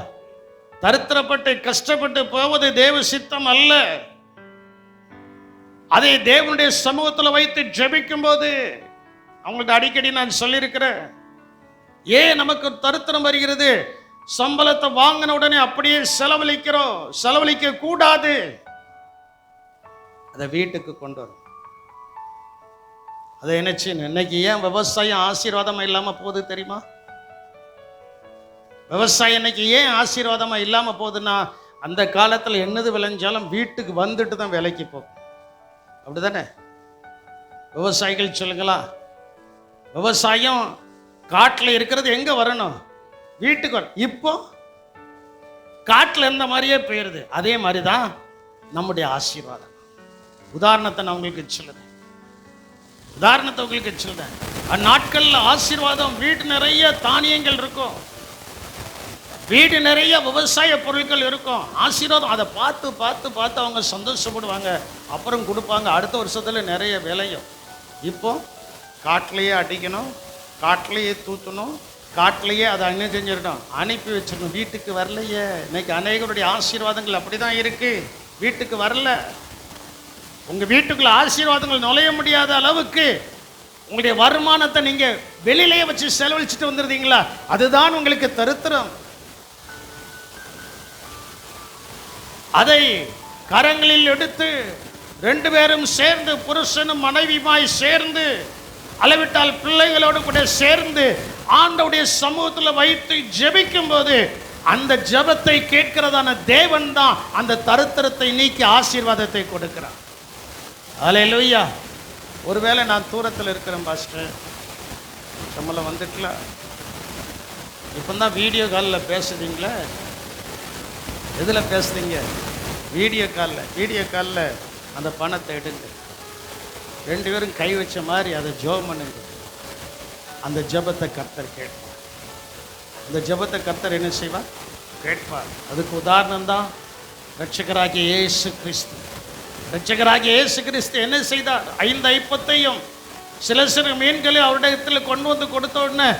தரித்திரப்பட்டு கஷ்டப்பட்டு போவது தேவ சித்தம் அல்ல. அதை தேவனுடைய சமூகத்தில் வைத்து ஜெபிக்கும் போது, அவங்கள்ட்ட அடிக்கடி நான் சொல்லியிருக்கிறேன், ஏன் நமக்கு தரித்திரம் வருகிறது, சம்பளத்தை வாங்கின உடனே அப்படியே செலவழிக்கிறோம். செலவழிக்க கூடாது, அதை வீட்டுக்கு கொண்டு வரும். அதை நினைச்சு இன்னைக்கு ஏன் விவசாயம் ஆசீர்வாதமா இல்லாம போகுது தெரியுமா? விவசாயம் இன்னைக்கு ஏன் ஆசீர்வாதமா இல்லாம போகுதுன்னா, அந்த காலத்துல என்னது விளைஞ்சாலும் வீட்டுக்கு வந்துட்டு தான் விலைக்கு போகும். அப்படிதானே? விவசாயிகள் சொல்லுங்களா, விவசாயம் காட்டில் இருக்கிறது எங்க வரணும், வீட்டுக்கு வரும். இப்போ காட்டில் இருந்த மாதிரியே போயிருது. அதே மாதிரி தான் நம்முடைய ஆசீர்வாதம். உதாரணத்தை நான் உங்களுக்கு சொல்றேன். அந்நாட்கள்ல ஆசீர்வாதம், வீடு நிறைய தானியங்கள் இருக்கும், வீடு நிறைய விவசாய பொருட்கள் இருக்கும். ஆசீர்வாதம் அதை பார்த்து பார்த்து பார்த்து அவங்க சந்தோஷப்படுவாங்க, அப்புறம் கொடுப்பாங்க. அடுத்த வருஷத்துல நிறைய விளையும். இப்போ காட்டிலேயே அடிக்கணும், காட்டிலேயே தூத்தணும், காட்டிலேயே அதை அங்கே செஞ்சிடணும், அனுப்பி வச்சிடணும். வீட்டுக்கு வரலையே. இன்னைக்கு அநேகருடைய ஆசீர்வாதங்கள் அப்படிதான் இருக்கு, வீட்டுக்கு வரல. உங்க வீட்டுக்குள்ள ஆசீர்வாதங்கள் நுழைய முடியாத அளவுக்கு உங்களுடைய வருமானத்தை நீங்க வெளியிலேயே வச்சு செலவழிச்சுட்டு வந்துருந்தீங்களா, அதுதான் உங்களுக்கு தரித்திரம். அதை கரங்களில் எடுத்து 2 பேரும் சேர்ந்து, புருஷனும் மனைவியுமாய் சேர்ந்து, அளவிட்டால் பிள்ளைகளோடு கூட சேர்ந்து ஆண்டவருடைய சமூகத்தில் வைத்து ஜெபிக்கும் போது அந்த ஜெபத்தை கேட்கிறதான தேவன் தான் அந்த தரித்திரத்தை நீக்கி ஆசீர்வாதத்தை கொடுக்கிறார். அல்லேலூயா. ஒருவேளை நான் தூரத்தில் இருக்கிறேன் பாஸ்டர், சம்பளம் வந்துட்டுல, இப்போ தான் வீடியோ காலில் பேசுறீங்களே, எதில் பேசுறீங்க? வீடியோ காலில் அந்த பணத்தை எடுங்க, 2 பேரும் கை வச்ச மாதிரி அதை ஜெபம் பண்ணுங்க. அந்த ஜெபத்தை கர்த்தர் கேட்பார். அந்த ஜெபத்தை கர்த்தர் என்ன செய்வார்? கேட்பார். அதுக்கு உதாரணம் தான் இரட்சகராகிய இயேசு கிறிஸ்து. இரட்சகராகிய இயேசு கிறிஸ்து என்ன செய்தார்? 5 ஐப்பத்தையும் சில சிறு மீன்களை அவரிடத்தில் கொண்டு வந்து கொடுத்த உடனே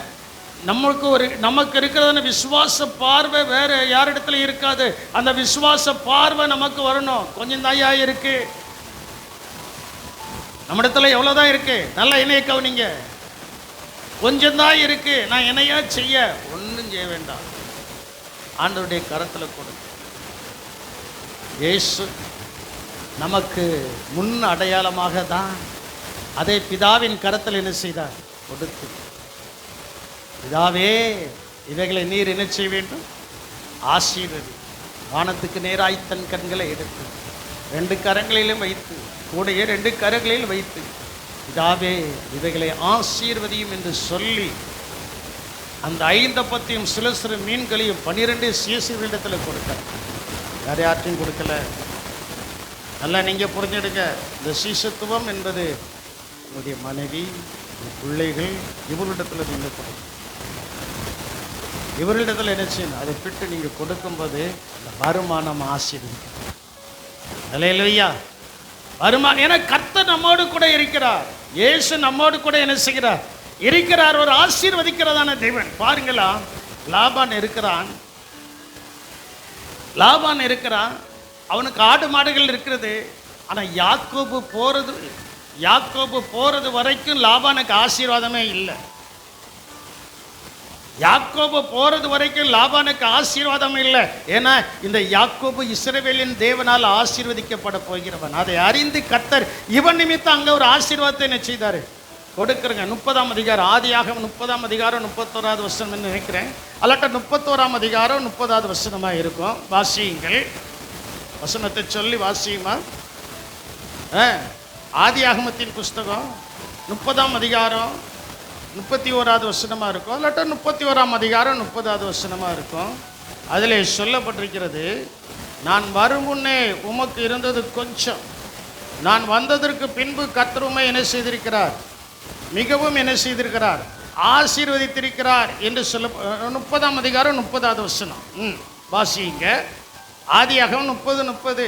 நமக்கு இருக்கிறதான விசுவாச பார்வை வேற யாரிடத்துல இருக்காது. அந்த விசுவாச பார்வை நமக்கு வரணும். கொஞ்சம் தாயா இருக்கு, நம்ம இடத்துல எவ்வளவுதான் இருக்கு? நல்லா இணைய கவனிங்க. கொஞ்சம் தான் இருக்கு, நான் என்னையா செய்ய? ஒன்றும் செய்ய வேண்டாம், ஆண்டவருடைய கரத்தில் கொடுங்க. இயேசு நமக்கு முன் அடையாளமாக தான் அதை பிதாவின் கரத்தில் என்ன செய்தார்? கொடுத்து, பிதாவே இவைகளை நீர் என்ன செய்ய வேண்டும்? ஆசீர்வதி. வானத்துக்கு நேராய் தன் கண்களை எடுத்து 2 கரங்களிலும் வைத்து, கூடைய 2 கரங்களில் வைத்து, பிதாவே இவைகளை ஆசீர்வதியும் என்று சொல்லி அந்த 5 அப்பத்தையும் சில சிறு மீன்களையும் 12 சீசர்களிடத்தில் கொடுத்தார். வேற யார்ட்டையும் கொடுக்கல. நல்லா நீங்கள் புரிஞ்சுடுங்க. இந்த சீசத்துவம் என்பது உங்களுடைய மனைவி, பிள்ளைகள், இவர்களிடத்தில் நீங்கள் கொடுக்கும். இவர்களிடத்தில் என்ன செய்யணும்? அதை விட்டு நீங்கள் கொடுக்கும்போது அந்த வருமானம் ஆசீர்வதிக்கும். அல்லேலூயா. வருமானம், ஏன்னா கர்த்தர் நம்மோடு கூட இருக்கிறார். இயேசு நம்மோடு கூட என்ன செய்கிறார்? இருக்கிறார். ஒரு ஆசீர்வதிக்கிறதான தேவன். பாருங்களா, லாபான் இருக்கிறான். அவனுக்கு ஆடு மாடுகள் இருக்கிறது. ஆனால் யாக்கோபு போறது வரைக்கும் லாபானுக்கு ஆசீர்வாதமே இல்லை. யாக்கோபு போறது வரைக்கும் லாபானுக்கு ஆசீர்வாதம் இல்லை. ஏன்னா இந்த யாக்கோபு இஸ்ரவேலின் தேவனால் ஆசீர்வதிக்கப்பட போகிறவன். அதை அறிந்து கர்த்தர் இவன் நிமித்தம் அங்கே ஒரு ஆசீர்வாதத்தை என்ன செய்தார்? கொடுக்குறங்க. 30ஆம் அதிகாரம், ஆதியாகமம் 30ஆம் அதிகாரம் 31வது வசனம் நினைக்கிறேன். அல்லாட்ட 31ஆம் அதிகாரம் 30வது வசனமாக இருக்கும். வாசியுங்கள், வசனத்தை சொல்லி வாசியுமா. ஆதியாகமத்தின் புஸ்தகம் 30ஆம் அதிகாரம் 31வது வசனமாக இருக்கும். இல்லாட்டா 31ஆம் அதிகாரம் 30வது வசனமாக இருக்கும். அதில் சொல்லப்பட்டிருக்கிறது, நான் வரும் முன்னே உமக்கு இருந்தது கொஞ்சம், நான் வந்ததற்கு பின்பு கர்த்தர் உம்மை என்ன செய்திருக்கிறார்? மிகவும் என்ன செய்திருக்கிறார்? ஆசீர்வதித்திருக்கிறார் என்று சொல்ல. 30ஆம் அதிகாரம் 30வது வசனம் வாசிங்க. ஆதியாகமம் 30:30.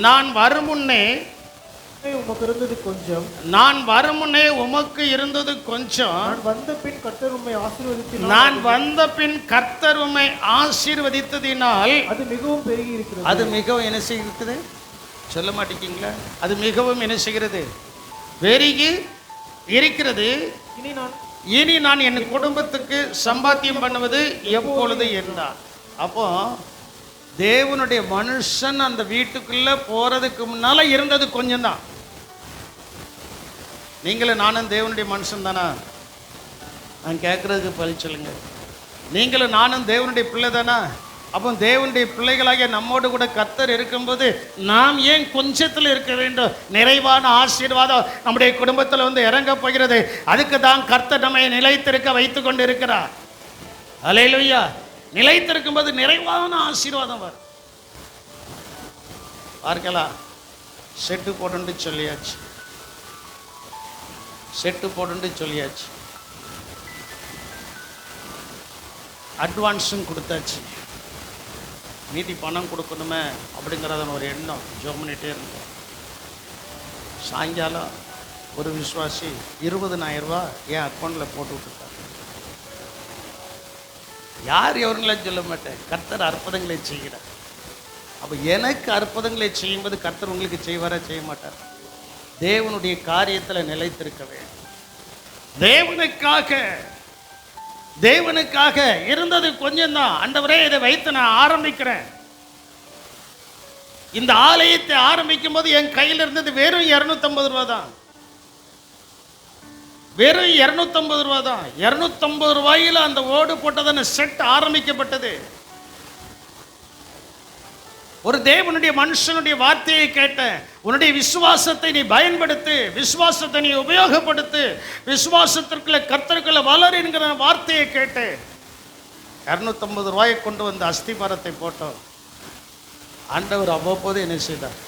நான் வரும் முன்னே உமக்கு இருந்தது கொஞ்சம், நான் வரும் முன்னே உமக்கு இருந்தது கொஞ்சம், நான் வந்த பின் கர்த்தர் உம்மை ஆசீர்வதித்தினார், நான் வந்த பின் கர்த்தர் உம்மை ஆசீர்வதித்ததினால் அது மிகவும் பெருகி இருக்கிறது. அது மிகவும் என்ன செய்கிறது? சொல்ல மாட்டேங்கிங்களா? அது மிகவும் என்ன செய்கிறது? பெருகி இருக்கிறது. இனி நான் என் குடும்பத்துக்கு சம்பாத்தியம் பண்ணுவது எப்பொழுது என்றார். அப்போ தேவனுடைய மனுஷன் அந்த வீட்டுக்குள்ள போறதுக்கு முன்னால இருந்தது கொஞ்சம் தான். நீங்களும் நானும் தேவனுடைய மனுஷன் தானா? நான் கேட்கறதுக்கு பதில் சொல்லுங்க. நீங்களும் நானும் தேவனுடைய பிள்ளை தானா? அப்போ தேவனுடைய பிள்ளைகளாகிய நம்மோடு கூட கர்த்தர் இருக்கும்போது நாம் ஏன் கொஞ்சத்தில் இருக்க வேண்டும்? நிறைவான ஆசீர்வாதம் நம்முடைய குடும்பத்தில் வந்து இறங்க போகிறது. அதுக்கு தான் கர்த்தர் நம்மை நிலைத்திருக்க வைத்து கொண்டு இருக்கிறார். அல்லேலூயா. நிலைத்திருக்கும் போது நிறைவான ஆசீர்வாதம் வரும். பார்க்கலாம், செட்டு போட்டு சொல்லியாச்சு, அட்வான்ஸும் கொடுத்தாச்சு, மீதி பணம் கொடுக்கணுமே அப்படிங்கிறத ஒரு எண்ணம் ஜோம் பண்ணிகிட்டே இருந்தோம். சாயங்காலம் ஒரு விசுவாசி 20,000 ரூபா என் அக்கௌண்ட்டில் போட்டு விட்டுருக்காங்க. யார் எவருங்களாம் சொல்ல மாட்டேன், கர்த்தர் அற்புதங்களை செய்கிறார். அப்போ எனக்கு அற்புதங்களை செய்யும்போது கர்த்தர் உங்களுக்கு செய்வாரா? செய்ய மாட்டார். தேவனுடைய காரியத்தில் நிலைத்திருக்க வேண்டும். தேவனுக்காக இருந்தது கொஞ்சம் தான். ஆண்டவரே, இதை வைத்து நான் ஆரம்பிக்கிறேன். இந்த ஆலயத்தை ஆரம்பிக்கும் போது என் கையில் இருந்தது வெறும் 250 ரூபா தான். வெறும் 250 ரூபா தான். 250 ரூபாயில் அந்த ஓடு போட்டதான செட் ஆரம்பிக்கப்பட்டது. ஒரு தேவனுடைய மனுஷனுடைய வார்த்தையை கேட்டேன். உன்னுடைய விசுவாசத்தை நீ பயன்படுத்து, விசுவாசத்தை நீ உபயோகப்படுத்து, விசுவாசத்திற்குள்ள கர்த்தருக்குள்ள வளர் என்கிற வார்த்தையை கேட்டேன். 250 ரூபாயை கொண்டு வந்து அஸ்திபாரத்தை போட்டோம். ஆண்டவர் அவ்வப்போது என்ன செய்தார்?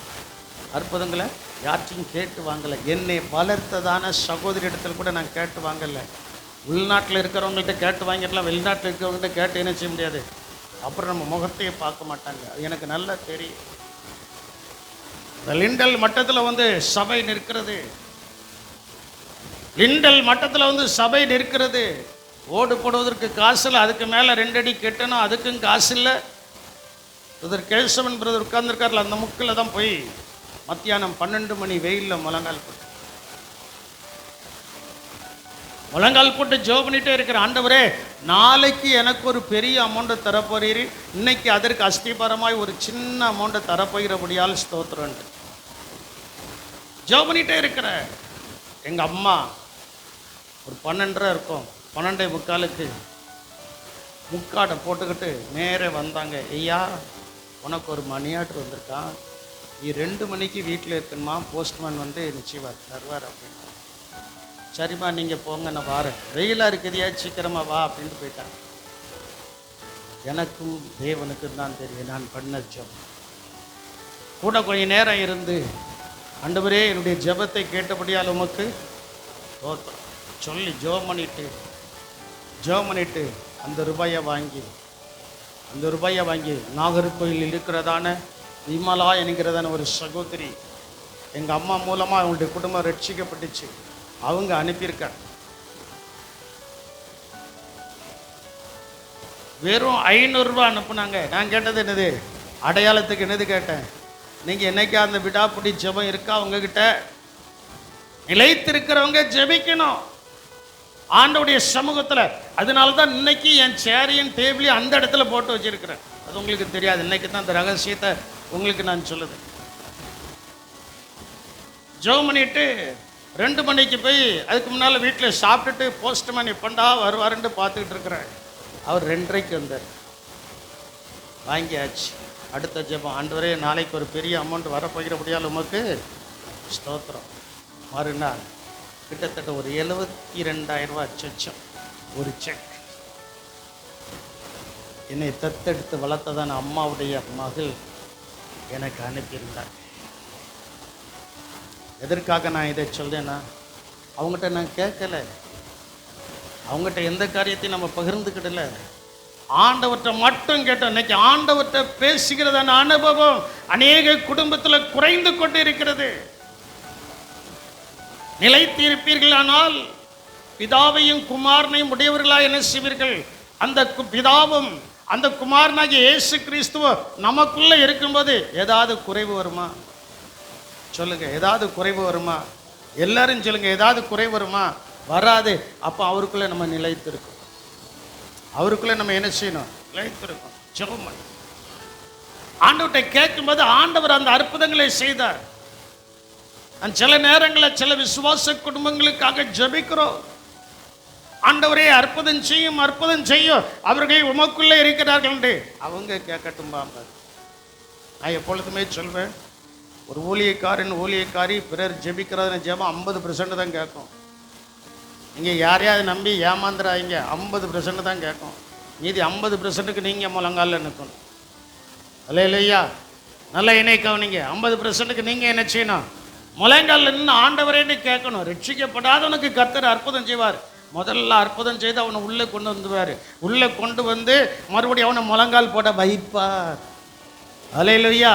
அற்புதங்களை யார்ட்டையும் கேட்டு வாங்கலை. என்னை வளர்த்ததான சகோதரி இடத்துல கூட நான் கேட்டு வாங்கலை. உள்நாட்டில் இருக்கிறவங்கள்ட்ட கேட்டு வாங்கிடலாம், வெளிநாட்டில் இருக்கிறவங்கள்ட்ட கேட்டு என்ன செய்ய முடியாது. அப்புறம் நம்ம முகத்தையே பார்க்க மாட்டாங்க. அது எனக்கு நல்லா தெரியும். இந்த லிண்டல் மட்டத்தில் வந்து சபை நிற்கிறது. லிண்டல் மட்டத்தில் வந்து சபை நிற்கிறது. ஓடு போடுவதற்கு காசு இல்லை, அதுக்கு மேலே 2 அடி கெட்டணும், அதுக்கும் காசு இல்லை. பிரதர் கேசவன் பிரதர் உட்கார்ந்துருக்காருல, அந்த முக்கில் தான் போய் மத்தியானம் 12 மணி வெயிலில் முழங்கால் போட்டு ஜெபம் பண்ணிட்டே இருக்கிற, ஆண்டவரே நாளைக்கு எனக்கு ஒரு பெரிய அமௌண்ட்டை தரப்போறீர், இன்னைக்கு அதற்கு அஸ்திபாரமாய் ஒரு சின்ன அமௌண்ட்டை தரப்போகிறபடியால் ஸ்தோத்திரம் ஜெபம் பண்ணிட்டே இருக்கிற. எங்கள் அம்மா ஒரு 12:30 இருக்கும், 12:45 முக்காடை போட்டுக்கிட்டு நேரே வந்தாங்க. ஐயா உனக்கு ஒரு மணி ஆர்டர் வந்திருக்கான், நீ 2 மணிக்கு வீட்டில் இருக்கணுமா, போஸ்ட்மேன் வந்து நிச்சயவார் தருவார் அப்படின்னு. சரிம்மா நீங்கள் போங்க, நான் வாரேன், வெயிலாக இருக்குதியா சீக்கிரமாக வா அப்படின்ட்டு போயிட்டாங்க. எனக்கும் தேவனுக்கும் தான் தெரியும் நான் பண்ண ஜெபம். கூட கொஞ்சம் நேரம் இருந்து, ஆண்டவரே என்னுடைய ஜெபத்தை கேட்டபடியால் உமக்கு தோத்திரம் சொல்லி ஜெபம் பண்ணிட்டு அந்த ரூபாயை வாங்கி நாகர்கோயிலில் இருக்கிறதான விமலா என்கிறதான ஒரு சகோதரி, எங்கள் அம்மா மூலமாக அவங்களுடைய குடும்பம் ரட்சிக்கப்பட்டுச்சு, அவங்க அனுப்பியிருக்காங்க. வெறும் 500 ரூபா அனுப்புனாங்க. நான் கேட்டது என்னது, அடையாளத்துக்கு என்னது கேட்டேன். நீங்கள் என்னைக்கா அந்த விடாப்பிடி ஜெபம் இருக்கா உங்ககிட்ட? நிலைத்திருக்கிறவங்க ஜெபிக்கணும் ஆண்டவருடைய சமூகத்தில். அதனால தான் இன்னைக்கு என் சேரையும் டேபிளையும் அந்த இடத்துல போட்டு வச்சிருக்கிறேன். அது உங்களுக்கு தெரியாது, இன்னைக்கு தான் அந்த ரகசியத்தை உங்களுக்கு நான் சொல்லுது. ஜெபம் பண்ணிட்டு 2 மணிக்கு போய் அதுக்கு முன்னால் வீட்டில் சாப்பிட்டுட்டு போஸ்ட்மேன் எப்பண்டா வருவாருன்னு பார்த்துக்கிட்டு இருக்கிறேன். அவர் 2:30 வந்தார், வாங்கியாச்சு. அடுத்த ஜெபம், ஆண்டவரே நாளைக்கு ஒரு பெரிய அமௌண்ட் வரப்போகிறபடியால் உமக்கு ஸ்தோத்திரம். மறுநாள் கிட்டத்தட்ட ஒரு 72,000 ரூபா சொச்சம் ஒரு செக். என்னை தத்தெடுத்து வளர்த்ததான அம்மாவுடைய மகள் எனக்கு அனுப்பியிருந்தார். எதற்காக நான் இதை சொல்றேன்னா, அவங்ககிட்ட நான் கேட்கல, அவங்ககிட்ட எந்த காரியத்தையும் நம்ம பகிர்ந்துக்கிடல, ஆண்டவர்கிட்ட மட்டும் கேட்டோம். இன்னைக்கு ஆண்டவர்கிட்ட பேசுகிறதான அனுபவம் அநேக குடும்பத்தில் குறைந்து கொண்டு இருக்கிறது. நிலைத்திருப்பீர்களானால் பிதாவையும் குமாரனையும் உடையவர்களாக என்ன செய்வீர்கள்? அந்த பிதாவும் அந்த குமாரனாகிய இயேசு கிறிஸ்துவ நமக்குள்ள இருக்கும்போது ஏதாவது குறைவு வருமா? சொல்லுங்க, ஏதாவது குறைவு வருமா? எல்லாரும் சொல்லுங்க, ஏதாவது குறைவு வருமா? வராது. அப்போ அவருக்குள்ள நம்ம நிலைத்திருக்கோம். அவருக்குள்ள நம்ம என்ன செய்யணும்? நிலைத்திருக்கோம். ஜெபம் பண்ணு. ஆண்டவர்கிட்ட கேட்கும்போது ஆண்டவர் அந்த அற்புதங்களை செய்தார். சில நேரங்களில் சில விசுவாச குடும்பங்களுக்காக ஜெபிக்கிறோம். ஆண்டவரே அற்புதம் செய்யும், அற்புதம் செய்யும், அவர்கள் உமக்குள்ளே இருக்கிறார்கள் என்று அவங்க கேட்கட்டும் பாங்க. நான் எப்பொழுதுமே சொல்வேன், ஒரு ஊழியக்காரி பிறர் ஜெபிக்கிறதுன ஜெபம் 50% தான் கேட்கும். நீங்கள் யாரையாவது நம்பி ஏமாந்துடாதீங்க, 50% தான் கேட்கும். மீதி 50%க்கு நீங்கள் முழங்காலில் நிற்கணும். இல்லையா? நல்லா இணை கவனிங்க. 50%க்கு நீங்கள் என்ன செய்யணும்? முழங்காலில் நின்று ஆண்டவரேன்னு கேட்கணும். ரட்சிக்கப்படாதவனுக்கு கர்த்தர் அற்புதம் செய்வார். முதல்ல அற்புதம் செய்து அவனை உள்ளே கொண்டு வந்துடுவார். உள்ளே கொண்டு வந்து மறுபடியும் அவனை முழங்கால் போட வைப்பார். அல்லேலூயா.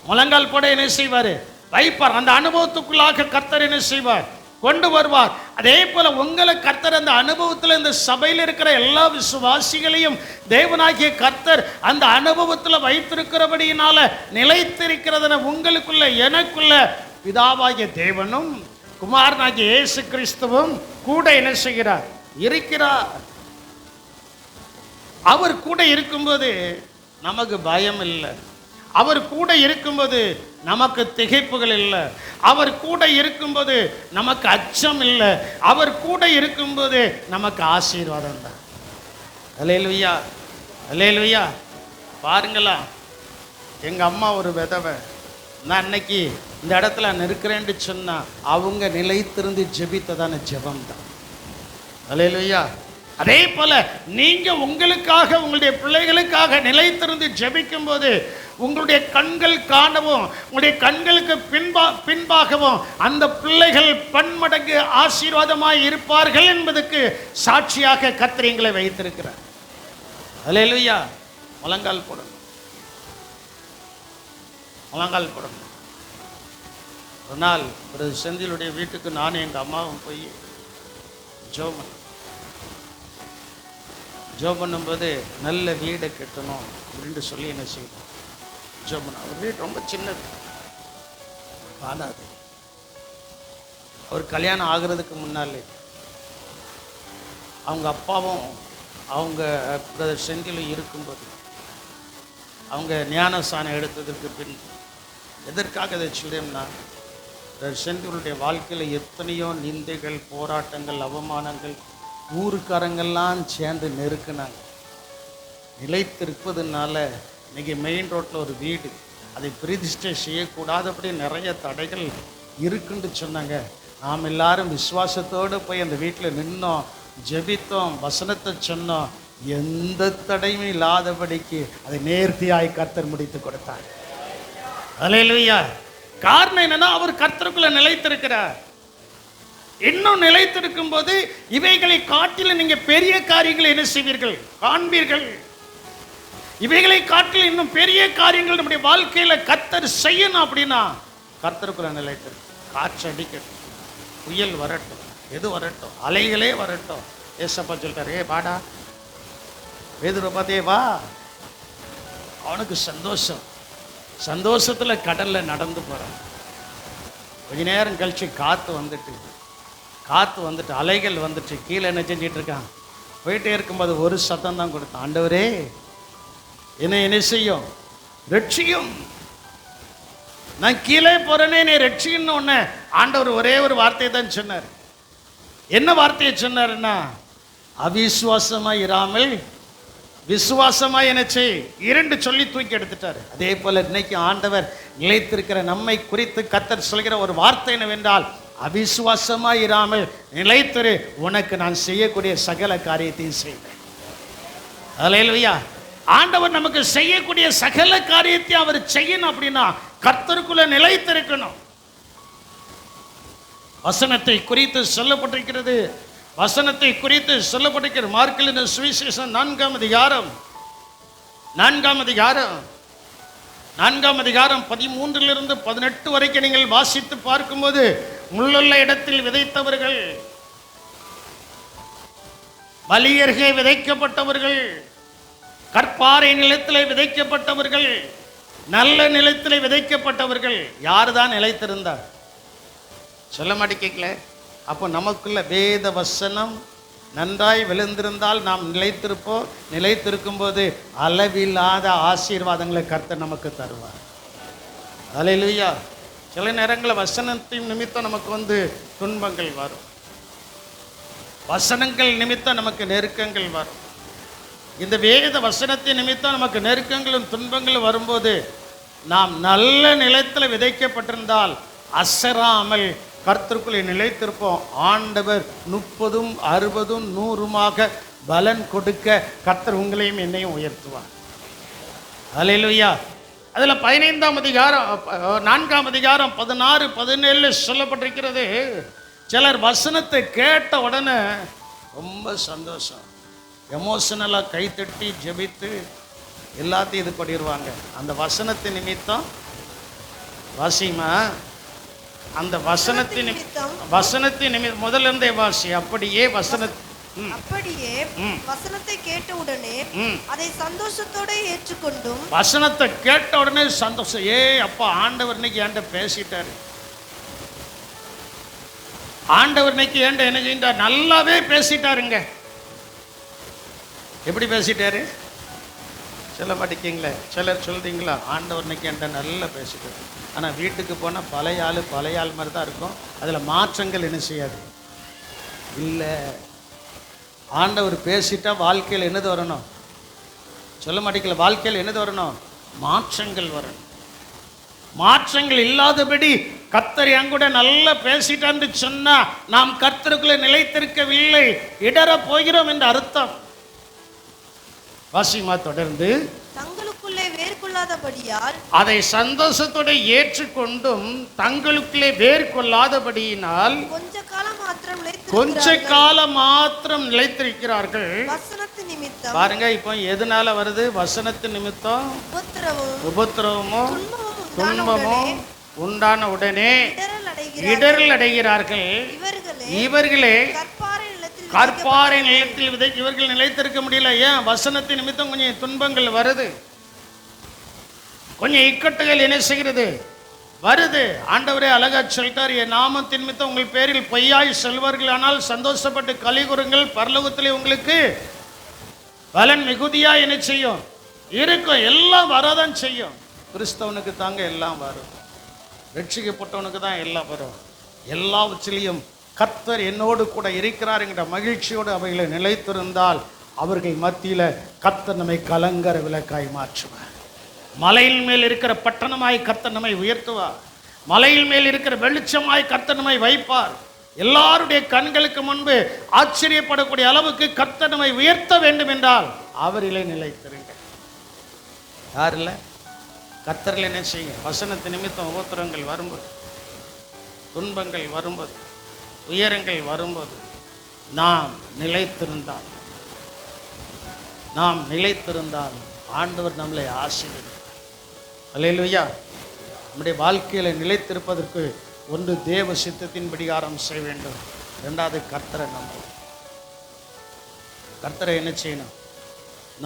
முழங்கால் போட என்ன செய்வார்? வைப்பார். அந்த அனுபவத்துக்குள்ளாக கர்த்தர் என்ன செய்வார்? கொண்டு வருவார். அதே போல உங்களை கர்த்தர் அந்த அனுபவத்தில், இந்த சபையில் இருக்கிற எல்லா விசுவாசிகளையும் தேவனாகிய கர்த்தர் அந்த அனுபவத்தில் வைத்திருக்கிறபடியினால நிலைத்திருக்கிறதுன உங்களுக்குள்ள எனக்குள்ள பிதாவாகிய தேவனும் குமாரனாகிய இயேசு கிறிஸ்துவும் கூட என்ன செய்கிறார்? இருக்கிறார். அவர் கூட இருக்கும்போது நமக்கு பயம் இல்லை. அவர் கூட இருக்கும்போது நமக்கு திகைப்புகள் இல்லை. அவர் கூட இருக்கும்போது நமக்கு அச்சம் இல்லை. அவர் கூட இருக்கும்போது நமக்கு ஆசீர்வாதம் தான். அல்லேலூயா, அல்லேலூயா. பாருங்களா, எங்கள் அம்மா ஒரு விதவை. நான் இன்னைக்கு இந்த இடத்துல நிற்கிறேன்னு சொன்னால் அவங்க நிலைத்திருந்து ஜெபித்ததான ஜெபம் தான். அல்லேலூயா. அதே போல நீங்க உங்களுக்காக, உங்களுடைய பிள்ளைகளுக்காக நிலைத்திருந்து ஜெபிக்கும் போது உங்களுடைய கண்கள் காணவும், உங்களுடைய கண்களுக்கு பின்பாகவும் அந்த பிள்ளைகள் பன்மடங்கு ஆசீர்வாதமாய் இருப்பார்கள் என்பதற்கு சாட்சியாக கர்த்தர் எங்களை வைத்திருக்கிறார். அல்லேலூயா. முழங்கால் போடணும், முழங்கால் போடணும். ஒரு நாள் ஒரு செந்திலுடைய வீட்டுக்கு நானும் எங்கள் அம்மாவும் போய் ஜோம் பண்ணும்போது நல்ல வீடை கட்டணும் அப்படின்னு சொல்லி என்ன செய்யணும் ஜோம் பண்ண. அவர் வீடு ரொம்ப சின்னது, காணாது. அவர் கல்யாணம் ஆகிறதுக்கு முன்னாலே அவங்க அப்பாவும் அவங்க பிரதர் செந்திலும் இருக்கும்போது அவங்க ஞானஸ்தானம் எடுத்ததற்கு பின் எதற்காக இதை சொல்லியம்னா, செந்திலுடைய வாழ்க்கையில் எத்தனையோ நிந்தைகள், போராட்டங்கள், அவமானங்கள், ஊருக்காரங்கள்லாம் சேர்ந்து நெருக்குனாங்க. நிலைத்திருப்பதுனால இன்னைக்கு மெயின் ரோட்டில் ஒரு வீடு, அதை பிரதிஷ்டை செய்யக்கூடாதபடி நிறைய தடைகள் இருக்குன்னு சொன்னாங்க. நாம் எல்லாரும் விசுவாசத்தோடு போய் அந்த வீட்டில் நின்னோம், ஜெபித்தோம், வசனத்தை சொன்னோம். எந்த தடையும் இல்லாதபடிக்கு அதை நேர்த்தியாய் கர்த்தர் முடித்து கொடுத்தார். அல்லேலூயா. காரணம் என்னன்னா, அவர் கர்த்தருக்குள்ள நிலைத்திருக்கிறார். இன்னும் நிலைத்திருக்கும் போது இவைகளை காட்டிலும் நீங்க பெரிய காரியங்களை என்ன செய்வீர்கள், காண்பீர்கள். இவைகளை காட்டிலும் இன்னும் பெரிய காரியங்கள் நம்முடைய வாழ்க்கையில கர்த்தர் செய்யணும். அப்படின்னா கர்த்தருக்குள்ள நிலைத்திருக்கு. காற்று அடிக்கட்டும், புயல் வரட்டும், எது வரட்டும், அலைகளே வரட்டும், ஏசப்பா சொல்லிட்டாரு, ஏ வாடா பேதுருவை பார்த்தே வா. அவனுக்கு சந்தோஷம், சந்தோஷத்துல கடல்ல நடந்து போறான். கொஞ்ச நேரம் கழிச்சு காத்து வந்துட்டு அலைகள் வந்துட்டு கீழே என்ன செஞ்சிட்டு இருக்கான். போயிட்டே இருக்கும்போது ஒரு சத்தம் தான் கொடுத்தான், ஆண்டவரே என்ன செய்யும், ரட்சியும். நான் கீழே போறேனே, என்னை ரட்சின்னு ஒன்று ஆண்டவர் ஒரே ஒரு வார்த்தையை தான் சொன்னார். என்ன வார்த்தையை சொன்னாருன்னா, அவிசுவாசமா இராமல் விசுவாசமா என்ன செய், இரண்டு சொல்லி தூக்கி எடுத்துட்டாரு. அதே போல இன்னைக்கு ஆண்டவர் நிலைத்திருக்கிற நம்மை குறித்து கர்த்தர் சொல்கிற ஒரு வார்த்தை என்னவென்றால், அவிசுவாசமா இராமல் நிலைத்திரு, உனக்கு நான் செய்யக்கூடிய சகல காரியத்தையும் செய்வேன். அல்லேலூயா. ஆண்டவர் நமக்கு செய்யக்கூடிய சகல காரியத்தையும் அவர் செய்யணும். அப்படின்னா கர்த்தருக்குள்ள நிலைத்திருக்கணும். வசனத்தை குறித்து சொல்லப்பட்டிருக்கிறது, வசனத்தை குறித்து சொல்லப்பட்டிருக்கிறது. மார்க்கின் சுவிசேஷம் 4ஆம் அதிகாரம் 13 18 வரைக்கும் நீங்கள் வாசித்து பார்க்கும்போது, முள்ளுள்ள இடத்தில் விதைத்தவர்கள், வலியர்கே விதைக்கப்பட்டவர்கள், கற்பாறை நிலத்திலே விதைக்கப்பட்டவர்கள், நல்ல நிலத்திலே விதைக்கப்பட்டவர்கள். யார் தான் நிலைத்திருந்தார் சொல்ல மாட்டேங்கல. அப்போ நமக்குள்ள வேத வசனம் நன்றாய் விழுந்திருந்தால் நாம் நிலைத்திருப்போம். நிலைத்திருக்கும் போது அளவில்லாத ஆசீர்வாதங்களை கர்த்தர் நமக்கு தருவார். அல்லேலூயா. சில நேரங்களில் வசனத்தின் நிமித்தம் நமக்கு துன்பங்கள் வரும், வசனங்கள் நிமித்தம் நமக்கு நெருக்கங்கள் வரும். இந்த வேத வசனத்தின் நிமித்தம் நமக்கு நெருக்கங்களும் துன்பங்களும் வரும்போது நாம் நல்ல நிலத்தில் விதைக்கப்பட்டிருந்தால் அசராமல் கர்த்தருக்குள்ளே நிலைத்திருப்போம். ஆண்டவர் 30, 60, 100 பலன் கொடுக்க கர்த்தர் உங்களையும் என்னையும் உயர்த்துவார். அல்லேலூயா. அதில் 15ஆம் அதிகாரம் 4ஆம் அதிகாரம் 16, 17 சொல்லப்பட்டிருக்கிறது. சிலர் வசனத்தை கேட்ட உடனே ரொம்ப சந்தோஷம், எமோஷனலாக கைத்தட்டி ஜெபித்து எல்லாத்தையும் இது பண்ணிடுவாங்க. அந்த வசனத்தின் நிமித்தம் வாசிமா, அந்த வசனத்தின் நிமித்தம் முதல்ல இருந்தே வாசி. அப்படியே வசனத்தை கேட்ட உடனே அதை சந்தோஷத்தோட ஏற்றுக்கொண்டும், வசனத்தை கேட்ட உடனே சந்தோஷம். அப்பா ஆண்டவர் இன்னைக்கு என்கிட்ட பேசிட்டாரு, ஆண்டவர் இன்னைக்கு என்கிட்ட என்ன செஞ்சார், நல்லாவே பேசிட்டாருங்க. எப்படி பேசிட்டாரு சொல்ல மாட்டேங்கிங்களே. சிலர் சொல்றீங்களா, ஆண்டவர் இன்னைக்கு என்கிட்ட நல்லா பேசிட்டாரு. ஆனால் வீட்டுக்கு போனால் பழைய ஆள் மாதிரி தான் இருக்கும். அதில் மாற்றங்கள் என்ன செய்யாது. இல்லை, ஆண்டவர் பேசிட்டா வாழ்க்கையில் என்னது வரணும் சொல்ல மாட்டேங்கல. வாழ்க்கையில் என்னது வரணும், மாற்றங்கள் வரணும். மாற்றங்கள் இல்லாதபடி கர்த்தர் என்கூட நல்லா பேசிட்டான்னு சொன்னா நாம் கர்த்தருக்குள்ளே நிலைத்திருக்கவில்லை, இடற போகிறோம் என்று அர்த்தம். வாசிமா தொடர்ந்து, தங்களுக்குள்ளே வேர் கொள்ளாதபடியால், அதை சந்தோஷத்தோட ஏற்றுக்கொண்டும் தங்களுக்குள்ளே வேர் கொள்ளாதபடியினால் கொஞ்ச காலம் மாத்திரம் நிலைத்திருக்கிறார்கள். வசனத்தின் நிமித்தம் பாருங்க, இப்போ எதனால வருது, வசனத்தின் நிமித்தம் உபத்திரவமும் துன்பமும் உண்டான உடனே இடறல் அடைகிறார்கள். அடைகிறார்கள். இவர்களே இவர்களே கற்பாறை நிலத்தில் கற்பாறை நிலத்தில் இவர்கள் நிலைத்திருக்க முடியல. ஏன்? வசனத்தின் நிமித்தம் கொஞ்சம் துன்பங்கள் வருது, கொஞ்சம் இக்கட்டுகள் என்ன செய்கிறது, வருது. ஆண்டவரே அழகா சொல்லிட்டார், என் நாமத்தின் நிமித்தம் உங்கள் பேரில் பொய்யாய் செல்வார்கள், ஆனால் சந்தோஷப்பட்டு களி கூறுங்கள், பரலோகத்திலே உங்களுக்கு பலன் மிகுதியா என்ன செய்யும், இருக்கும். எல்லாம் வரதான் செய்யும். கிறிஸ்தவனுக்கு தாங்க எல்லாம் வரும், ரட்சிக்கப்பட்டவனுக்கு தான் எல்லாம் வரும். எல்லாவற்றிலையும் கர்த்தர் என்னோடு கூட இருக்கிறார் என்கிற மகிழ்ச்சியோடு அவைகளை நிலைத்திருந்தால் அவர்கள் மத்தியில் கர்த்தர் நம்மை கலங்கர விளக்காய் மாற்றுவார். மலையின் மேல் இருக்கிற பட்டணமாய் கர்த்தர் நம்மை உயர்த்துவார். மலையின் மேல் இருக்கிற வெளிச்சமாய் கர்த்தர் நம்மை வைப்பார். எல்லாருடைய கண்களுக்கு முன்பு ஆச்சரியப்படக்கூடிய அளவுக்கு கர்த்தர் நம்மை உயர்த்த வேண்டும் என்றால் அவரிலே நிலைத்திருங்க. யாரில்லை? கர்த்தரில் என்ன செய்யுங்க. வசனத்து நிமித்தம் உபத்திரங்கள் வரும்போது, துன்பங்கள் வரும்போது, உயரங்கள் வரும்போது நாம் நிலைத்திருந்தால் ஆண்டவர் நம்மளை ஆசீர்வதிப்பார். அல்லேலூயா. நம்முடைய வாழ்க்கையில் நிலைத்திருப்பதற்கு ஒன்று தேவ சித்தத்தின்படி செய்ய வேண்டும், ரெண்டாவது கர்த்தரை நம்பணும். கர்த்தரை என்ன செய்யணும்?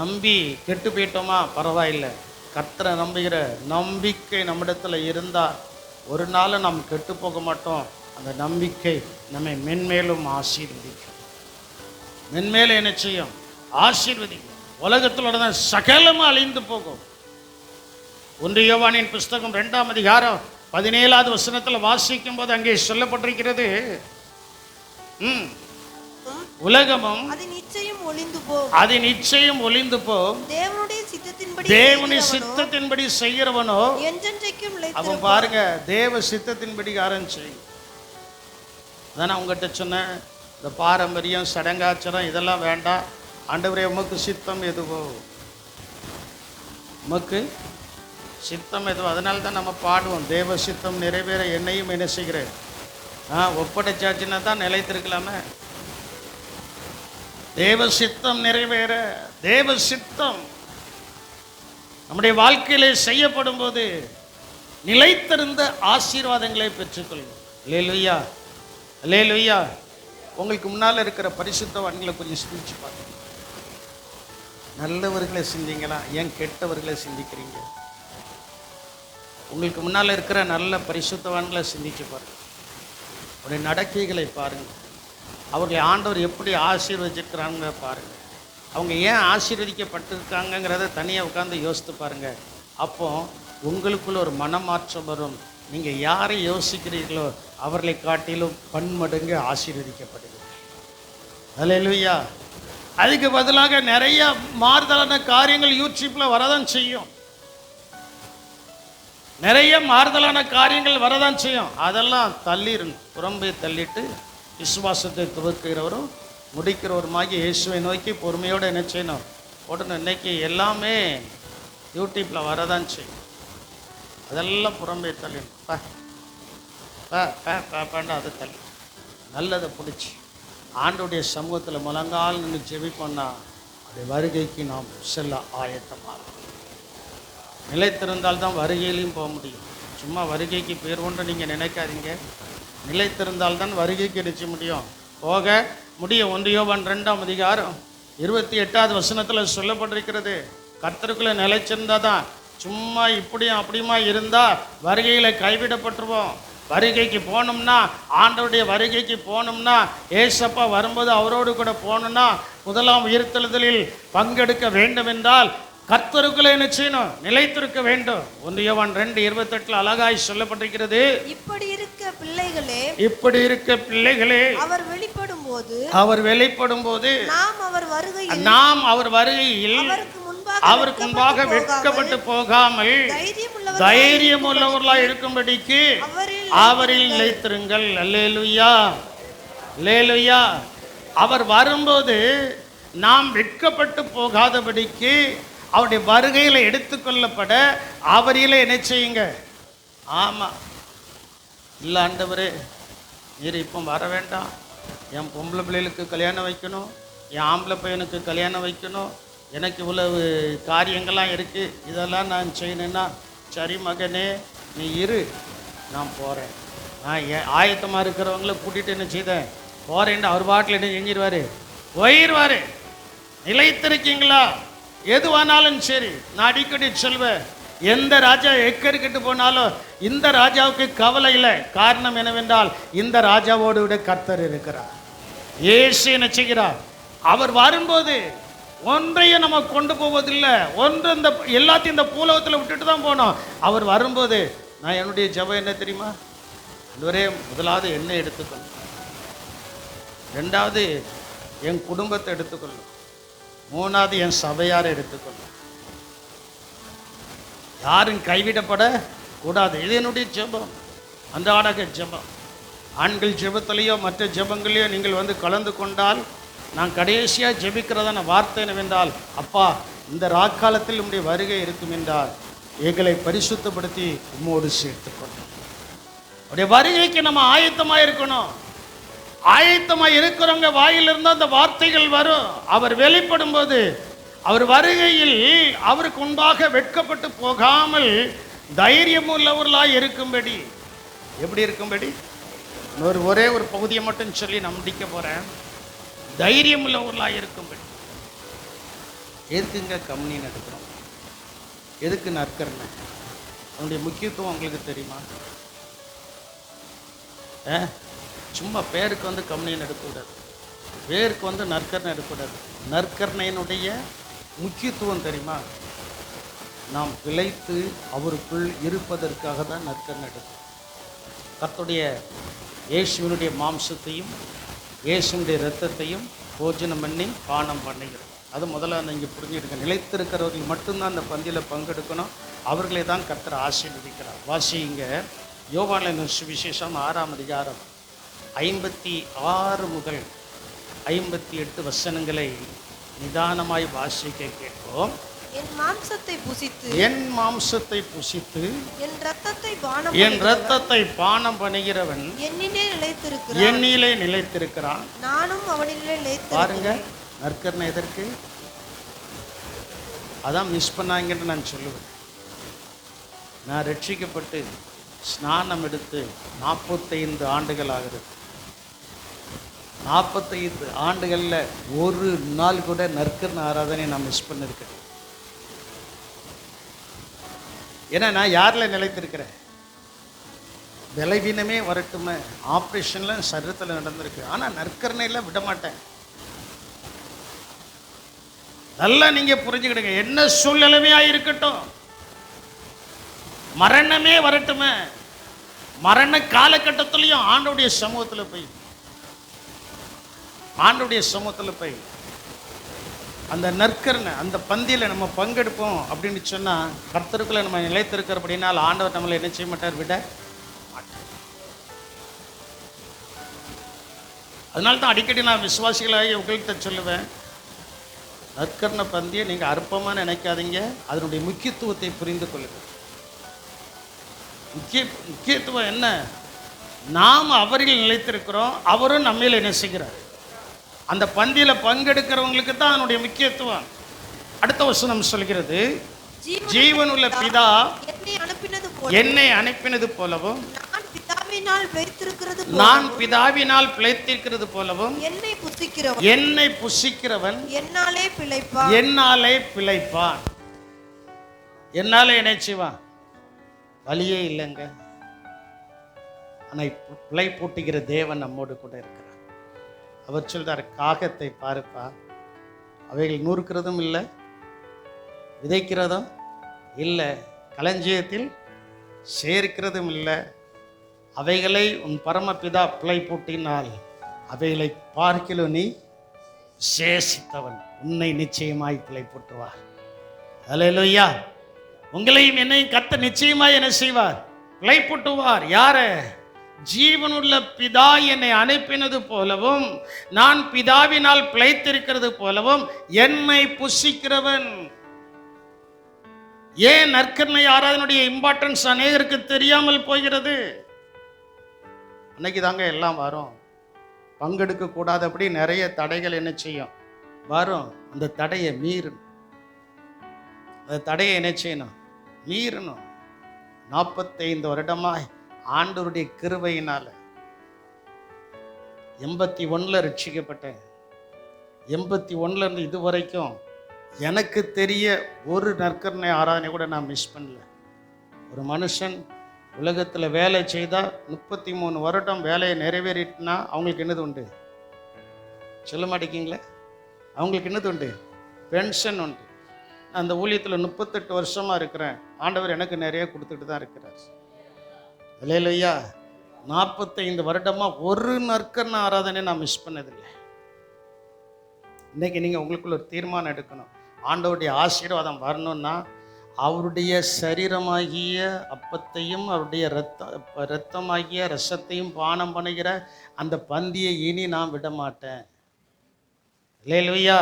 நம்பி கெட்டு போயிட்டோமா பரவாயில்லை, கர்த்தரை நம்புகிற நம்பிக்கை நம்மிடத்தில் இருந்தால் ஒரு நாள் நாம் கெட்டு போக மாட்டோம். அந்த நம்பிக்கை நம்மை மென்மேலும் ஆசீர்வதிக்கும். மென்மேலும் என்ன செய்யும்? ஆசீர்வதிக்கும். உலகத்தில் தான் சகலமாக அழிந்து போகும். 1 யோவானின் புஸ்தகம் 2ஆம் அதிகாரம் 17வது வசனத்தில் வாசிக்கும் போது அங்கே சொல்லப்பட்டிருக்கிறது, உலகமும் அது நிச்சயம் ஒளிந்து போம், தேவனுடைய சித்தத்தின்படி செய்கிறவனோ அவன் பாருங்க, தேவ சித்தத்தின்படி செய்யும். அதான் உங்ககிட்ட சொன்னேன், இந்த பாரம்பரியம் சடங்காச்சாரம் இதெல்லாம் வேண்டாம். ஆண்டவரே உமக்கு சித்தம் எதுவோ, உமக்கு சித்தம் எதுவோ. அதனால தான் நம்ம பாடுவோம், தேவ சித்தம் நிறைவேற என்னையும் என்ன செய்கிறேன். ஒப்படைச்சாச்சுன்னா தான் நிலைத்திருக்கலாமே. தேவ சித்தம் நிறைவேற, தேவ சித்தம் நம்முடைய வாழ்க்கையிலே செய்யப்படும் போது நிலைத்திருந்த ஆசீர்வாதங்களை பெற்றுக்கொள்ளும். அல்லேலூயா, அல்லேலூயா. உங்களுக்கு முன்னால் இருக்கிற பரிசுத்தவான்களை கொஞ்சம் சிந்திச்சு பாருங்க. நல்லவர்களை சிந்திங்களா, ஏன் கெட்டவர்களை சிந்திக்கிறீங்க? உங்களுக்கு முன்னால் இருக்கிற நல்ல பரிசுத்தவான்களை சிந்திச்சு பாருங்க. அவருடைய நடக்கைகளை பாருங்கள். அவர்களை ஆண்டவர் எப்படி ஆசீர்வதிச்சிருக்கிறாங்க பாருங்கள். அவங்க ஏன் ஆசீர்வதிக்கப்பட்டிருக்காங்கங்கிறத தனியாக உட்காந்து யோசித்து பாருங்கள். அப்போ உங்களுக்குள்ள ஒரு மனமாற்றம் வரும். நீங்கள் யாரை யோசிக்கிறீர்களோ அவர்களை காட்டிலும் பன்மடங்கு ஆசீர்வதிக்கப்படுவீர்கள். அல்லேலூயா. அதுக்கு பதிலாக நிறைய மாறுதலான காரியங்கள் யூடியூப்பில் வரதான் செய்யும். நிறைய மாறுதலான காரியங்கள் வரதான் செய்யும். அதெல்லாம் தள்ளிடணும், புறம்பை தள்ளிட்டு விசுவாசத்தை துவக்குகிறவரும் முடிக்கிறவருமாகி இயேசுவை நோக்கி பொறுமையோடு என்ன செய்யணும், உடனே இன்னைக்கு எல்லாமே யூடியூப்பில் வரதான் செய்யும். அதெல்லாம் புறம்பே தள்ளிடணும். பாண்டா அதை தள்ளி நல்லதை பிடிச்சி ஆண்டோடைய சமூகத்தில் முழங்கால் நின்று ஜெபிப்போம்னா அப்படி வருகைக்கு நாம் செல்ல ஆயத்தமாக நிலைத்திருந்தால் தான் வருகையிலையும் போக முடியும். சும்மா வருகைக்கு பேர் ஒன்று நீங்கள் நினைக்காதீங்க. நிலைத்திருந்தால் தான் வருகைக்கு நிச்சய முடியும், போக முடியும். 1 யோவான் 2ஆம் அதிகாரம் 28வது வசனத்தில் சொல்லப்பட்டிருக்கிறது, கர்த்தருக்குள்ளே நிலைச்சிருந்தால் தான். சும்மா இப்படியும் அப்படியுமா இருந்தால் வருகையில் கைவிடப்பட்டுருவோம். வருகைக்கு போகணும்னா, ஆண்டவருடைய வருகைக்கு போகணும்னா, ஏசப்பா வரும்போது அவரோடு கூட போகணும்னா, முதலாம் உயிர்த்தெழுதலில் பங்கெடுக்க வேண்டும் என்றால் கர்த்தருக்குள்ளே என்ன செய்யணும், நிலைத்திருக்க வேண்டும். 1 யோவான் 2:28 அழகாய் சொல்லப்பட்டிருக்கிறது, இப்படி இருக்க பிள்ளைகளே அவர் வெளிப்படும் போது நாம் அவர் வருகையில் அவருக்கு முன்பாக வெட்கப்பட்டு போகாமல் தைரியம் உள்ளவர்களாக இருக்கும்படிக்கு அவரில் நிலைத்திருங்கள். அல்லேலூயா, அல்லேலூயா. அவர் வரும்போது நாம் வெட்கப்பட்டு போகாதபடிக்கு அவருடைய வருகையில் எடுத்துக்கொள்ளப்பட அவரில் என்ன செய்யுங்க. ஆமாம், இல்லை ஆண்டவரே நீர் இப்போ வர வேண்டாம், என் பொம்பளை பிள்ளைகளுக்கு கல்யாணம் வைக்கணும், என் ஆம்பளை பையனுக்கு கல்யாணம் வைக்கணும், எனக்கு இவ்வளவு காரியங்கள்லாம் இருக்குது, இதெல்லாம் நான் செய்யணுன்னா சரி மகனே நீ இரு, நான் போகிறேன். நான் ஆயத்தமாக இருக்கிறவங்கள கூட்டிகிட்டு என்ன செய்தேன் போறேன்னு அவர் பாட்டில் என்ன செஞ்சிருவாரு, போயிடுவாரு. நிலைத்திருக்கீங்களா? எதுவானாலும் சரி, நான் அடிக்கடி சொல்வேன், எந்த ராஜா எக்கருக்கிட்டு போனாலும் இந்த ராஜாவுக்கு கவலை இல்லை. காரணம் என்னவென்றால் இந்த ராஜாவோடு விட கர்த்தர் இருக்கிறார். இயேசு என்ன செய்கிறார்? அவர் வரும்போது ஒன்றையும் நம்ம கொண்டு போவதில்லை. ஒன்று இந்த எல்லாத்தையும் இந்த பூலகத்தில் விட்டுட்டு தான் போனோம். அவர் வரும்போது நான் என்னுடைய ஜெபம் என்ன தெரியுமா? இதுவரே முதலாவது என்னை எடுத்துக்கொள்ளும், ரெண்டாவது என் குடும்பத்தை எடுத்துக்கொள்ளும், மூணாவது என் சபையாரை எடுத்துக்கொள்ளும். யாரும் கைவிடப்பட கூடாது. இது என்னுடைய ஜெபம், அன்றாட ஜெபம். ஆண்கள் ஜெபத்திலேயோ மற்ற ஜெபங்களையோ நீங்கள் வந்து கலந்து கொண்டால் நான் கடைசியாக ஜெபிக்கிறதான வார்த்தை என்னவென்றால், அப்பா இந்த ராக்காலத்தில் உம்முடைய வருகை இருக்கும் என்றால் எங்களை பரிசுத்தப்படுத்தி உம்மோடு சேர்த்துக்கொண்டோம். அவருடைய வருகைக்கு நம்ம ஆயத்தமாக இருக்கணும். ஆயத்தமாக இருக்கிறவங்க வாயிலிருந்து அந்த வார்த்தைகள் வரும். அவர் வெளிப்படும் போது அவர் வருகையில் அவருக்கு முன்பாக வெட்கப்பட்டு போகாமல் தைரியம் உள்ளவர்களாக இருக்கும்படி, எப்படி இருக்கும்படி ஒரே ஒரு பகுதியை மட்டும் சொல்லி நான் முடிக்க போகிறேன். தைரியம் உள்ளவர்களாக இருக்கும்படி. எதுக்குங்க கம்யூனியன் எடுக்கிறோம்? எதுக்கு நற்கருணை? அதனுடைய முக்கியத்துவம் உங்களுக்கு தெரியுமா? சும்மா பேருக்கு வந்து கம்யூனியன் எடுக்கக்கூடாது, பேருக்கு வந்து நற்கருணை எடுக்கக்கூடாது. நற்கருணையினுடைய முக்கியத்துவம் தெரியுமா? நாம் பிழைத்து அவருக்குள் இருப்பதற்காக தான் நற்கருணை எடுக்கும். கர்த்தருடைய இயேசுவினுடைய மாம்சத்தையும் இயேசுடைய இரத்தத்தையும் போஜனம் பண்ணி பானம் பண்ணுகிறோம். அது முதல்ல நீங்கள் புரிஞ்சுடுங்க. நிலைத்திருக்கிறவர்கள் மட்டும்தான் அந்த பந்தியில் பங்கெடுக்கணும். அவர்களே தான் கர்த்தர் ஆசீர்வதிக்கிறார். வாசிங்க யோவானின் சுவிசேஷம் 6ஆம் அதிகாரம் 56 முதல் 58 வசனங்களை நிதானமாய் வாசிக்க கேட்போம். என் மாம்சத்தை புசித்து என் இரத்தத்தை பானம் பண்ணுகிறவன் என்னிலே நிலைத்திருக்கிறான், நானும் அவனிலே நிலைத்திருக்கிறேன். பாருங்க, நற்கருணை எதற்கு? அதான் மிஸ் பண்ணாங்கன்னு நான் சொல்லுவேன். நான் ரட்சிக்கப்பட்டு ஸ்நானம் எடுத்து 45 ஆண்டுகள் ஆகுது. 45 ஆண்டுகளில் ஒரு நாள் கூட நற்கருணை ஆராதனை நான் மிஸ் பண்ணிருக்கேன். ஏன்னா நான் யாரில் நிலைத்திருக்கிறேன்? பலவீனமே வரட்டுமே, ஆப்ரேஷனில் சரீரத்தில் நடந்திருக்கு, ஆனால் நற்கருணையில் விட மாட்டேன். நல்லா நீங்கள் புரிஞ்சுக்கிடுங்க. என்ன சூழ்நிலைமையாக இருக்கட்டும், மரணமே வரட்டுமே, மரண காலகட்டத்திலையும் ஆண்டவருடைய சமூகத்தில் போய் அந்த நற்கருணை அந்த பந்தியில் நம்ம பங்கெடுப்போம் அப்படின்னு சொன்னால், கர்த்தருக்குள்ள நம்ம நிலைத்திருக்கிற அப்படின்னால் ஆண்டவர் நம்மளை என்ன செய்ய மாட்டார், விட மாட்டார். அதனால தான் அடிக்கடி நான் விசுவாசிகளாகி உங்கள்கிட்ட சொல்லுவேன், நற்கருணை பந்தியை நீங்கள் அற்பமாக நினைக்காதீங்க, அதனுடைய முக்கியத்துவத்தை புரிந்து கொள்ளுங்கள். முக்கியத்துவம் என்ன? நாம் அவரில் நிலைத்திருக்கிறோம், அவரும் நம்மையில் என்ன செய்கிறார். அந்த பந்தியில் பங்கெடுக்கிறவங்களுக்கு தான் அதனுடைய முக்கியத்துவம். அடுத்த வசனம் சொல்கிறது, ஜீவனுள்ள பிதா என்னை அனுப்பினது போலவும் நான் பிதாவினால் பிழைத்திருக்கிறது போலவும் என்னை புசிக்கிறவன் என்னாலே பிழைப்பான். என்னாலே என்ன செய்வான்? வழியே இல்லைங்க. ஆனால் பிழை பூட்டுகிற தேவன் நம்மோடு கூட இருக்கிறார். அவர் சொல்றார், காகத்தை பாருப்பா, அவைகள் நூறுக்கிறதும் இல்லை, விதைக்கிறதும் இல்லை, களஞ்சியத்தில் சேர்க்கிறதும் இல்லை, அவைகளை உன் பரமபிதா பிழை பூட்டினால் அவைகளை பார்க்கிலும் நீ விசேஷித்தவன், உன்னை நிச்சயமாய் பிழை பூட்டுவார். அல்லேலூயா. உங்களையும் என்னையும் கர்த்தர் நிச்சயமாய் என்ன செய்வார்? பிழை பூட்டுவார். யாரை? ஜீவனுள்ள பிதா என்னை அனுப்பினது போலவும் நான் பிதாவினால் பிழைத்திருக்கிறது போலவும் என்னை புசிக்கிறவன். ஏன் நற்கருணை ஆராதனுடைய இம்பார்ட்டன்ஸ் அநேகருக்கு தெரியாமல் போகிறது? அன்னைக்கு தாங்க எல்லாம் வரும். பங்கெடுக்க கூடாது அப்படி நிறைய தடைகள் என்ன செய்யும்? வரும். அந்த தடையை மீறணும். அந்த தடையை என்ன செய்யணும்? மீறணும். 45 வருடமாய் ஆண்டவருடைய கிருபையினால 81 ரட்சிக்கப்பட்டேன். 81 இருந்து இது வரைக்கும் எனக்கு தெரிய ஒரு நற்கருணை ஆராதனை கூட நான் மிஸ் பண்ணல. ஒரு மனுஷன் உலகத்தில் வேலை செய்தால் 33 வருடம் வேலையை நிறைவேறிட்டுனா அவங்களுக்கு என்னது உண்டு? சொல்ல மாட்டேங்கிங்களே, அவங்களுக்கு என்னது உண்டு? பென்ஷன் உண்டு. அந்த ஊழியத்தில் 38 வருஷமாக இருக்கிறேன். ஆண்டவர் எனக்கு நிறைய கொடுத்துட்டு தான் இருக்கிறார். இல்லையா, 45 வருடமாக ஒரு நற்கருணை ஆராதனை நான் மிஸ் பண்ணதில்லை. இன்றைக்கி நீங்கள் உங்களுக்குள்ள ஒரு தீர்மானம் எடுக்கணும். ஆண்டவருடைய ஆசீர்வாதம் வரணும்னா அவருடைய சரீரமாகிய அப்பத்தையும் அவருடைய இரத்தமாகிய ரசத்தையும் பானம் பண்ணுகிற அந்த பந்தியை இனி நான் விட மாட்டேன். இல்லையா,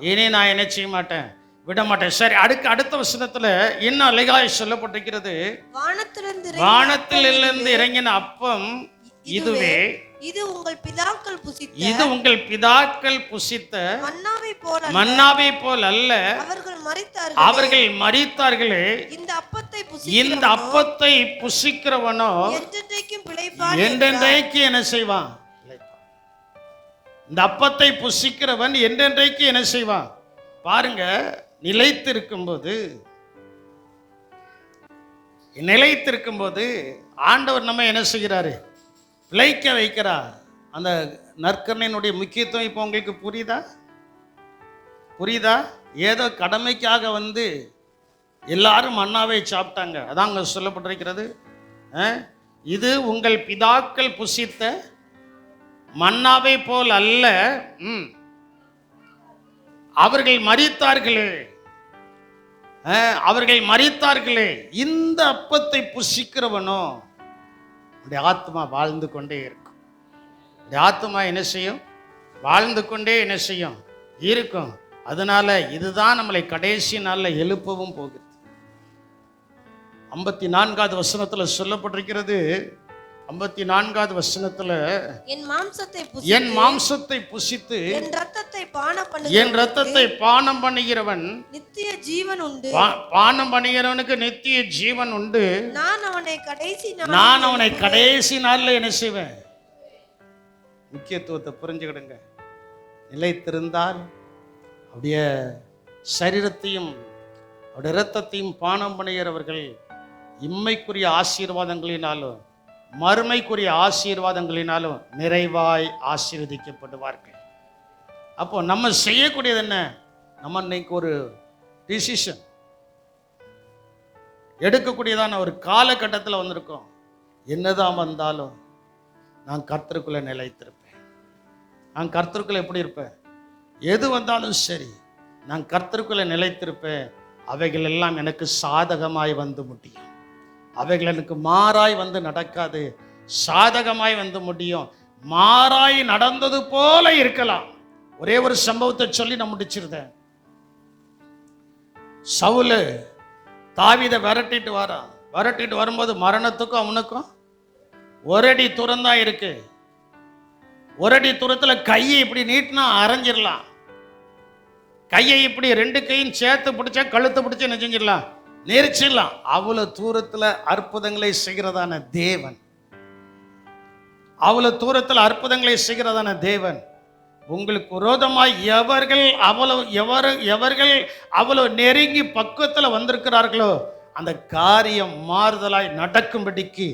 இனி நான் என்ன செய்ய மாட்டேன், விட மாட்டேன். சரி, அடுத்த வசனத்துல இன்னும் அழகாய் சொல்லப்பட்டிருக்கிறது, வானத்திலிருந்து இறங்கின அப்பம் இதுவே, இது உங்கள் பிதாக்கள் புசித்த மன்னாவை போல் அல்ல, அவர்கள் மரித்தார்களே. இந்த அப்பத்தை புசிக்கிறவனோ என்றென்றைக்கு என்ன செய்வான்? இந்த அப்பத்தை புசிக்கிறவன் என்றென்றைக்கு என்ன செய்வான்? பாருங்க, நிலைத்திருக்கும் போது ஆண்டவர் நம்ம என்ன செய்கிறாரு? பிழைக்க வைக்கிறார். அந்த நற்கருணையினுடைய முக்கியத்துவம் இப்போ உங்களுக்கு புரியுதா? ஏதோ கடமைக்காக வந்து எல்லாரும் மன்னாவை சாப்பிட்டாங்க. அதான் அங்கே சொல்லப்பட்டிருக்கிறது, இது உங்கள் பிதாக்கள் புசித்த மன்னாவை போல் அல்ல, அவர்கள் மரித்தார்களே. இந்த அப்பத்தை புசிக்கிறவனோ உடைய ஆத்மா வாழ்ந்து கொண்டே இருக்கும். உடைய ஆத்மா என்ன செய்யும்? வாழ்ந்து கொண்டே என்ன செய்யும்? இருக்கும். அதனால இதுதான் நம்மளை கடைசி நாளில் எழுப்பவும் போகுது. 54வது வசனத்துல சொல்லப்பட்டிருக்கிறது, 54வது வசனத்துல, என் மாம்சத்தை புசித்து என் ரத்தத்தை பானம் பண்ணுகிறவன் நித்திய ஜீவன் உண்டு, பானம் பண்ணுகிறவனுக்கு நித்திய ஜீவன் உண்டு, நான் அவனை கடைசி நாள்ல என்ன செய்வேன்? முக்கியத்துவத்தை புரிஞ்சுக்கிடுங்க. நிலைத்திருந்தால் அப்படியே சரீரத்தையும் அவருடைய இரத்தத்தையும் பானம் பண்ணுகிறவர்கள் இம்மைக்குரிய ஆசீர்வாதங்களினாலும் மறுமைக்குரிய ஆசீர்வாதங்களினாலும் நிறைவாய் ஆசீர்வதிக்கப்படுவார்கள். அப்போ நம்ம செய்யக்கூடியது என்ன? நம்ம இன்னைக்கு ஒரு டிசிஷன் எடுக்கக்கூடியதான ஒரு காலகட்டத்தில் வந்திருக்கோம். என்னதான் வந்தாலும் நான் கர்த்தருக்குள்ள நிலைத்திருப்பேன். நான் கர்த்தருக்குள்ள எப்படி இருப்பேன்? எது வந்தாலும் சரி, நான் கர்த்தருக்குள்ள நிலைத்திருப்பேன். அவைகள் எல்லாம் எனக்கு சாதகமாய் வந்து முடியும். அவைகள் எனக்கு மாறாய் வந்து நடக்காது, சாதகமாய் வந்து முடியும். மாறாய் நடந்தது போல இருக்கலாம். ஒரே ஒரு சம்பவத்தை சொல்லி நான் முடிச்சிருந்தேன். சவுலு தாவீதை விரட்டிட்டு வரும்போது மரணத்துக்கும் அவனுக்கும் ஒரு அடி தூரம் தான் இருக்கு. ஒரு அடி தூரத்துல கையை இப்படி நீட்டினா அரைஞ்சிடலாம். கையை இப்படி ரெண்டு கையும் சேர்த்து பிடிச்சா கழுத்தை பிடிச்சி என்ன செஞ்சிடலாம்? நெரிச்சிடலாம். அவ்வளவு தூரத்துல அற்புதங்களை செய்கிறதான தேவன், அவ்வளவு தூரத்தில் அற்புதங்களை செய்கிறதான தேவன் உங்களுக்கு விரோதமாய் எவர்கள் அவ்வளவு நெருங்கி பக்குவத்தில் வந்திருக்கிறார்களோ அந்த காரியம் மாறுதலாய் நடக்கும்படிக்கு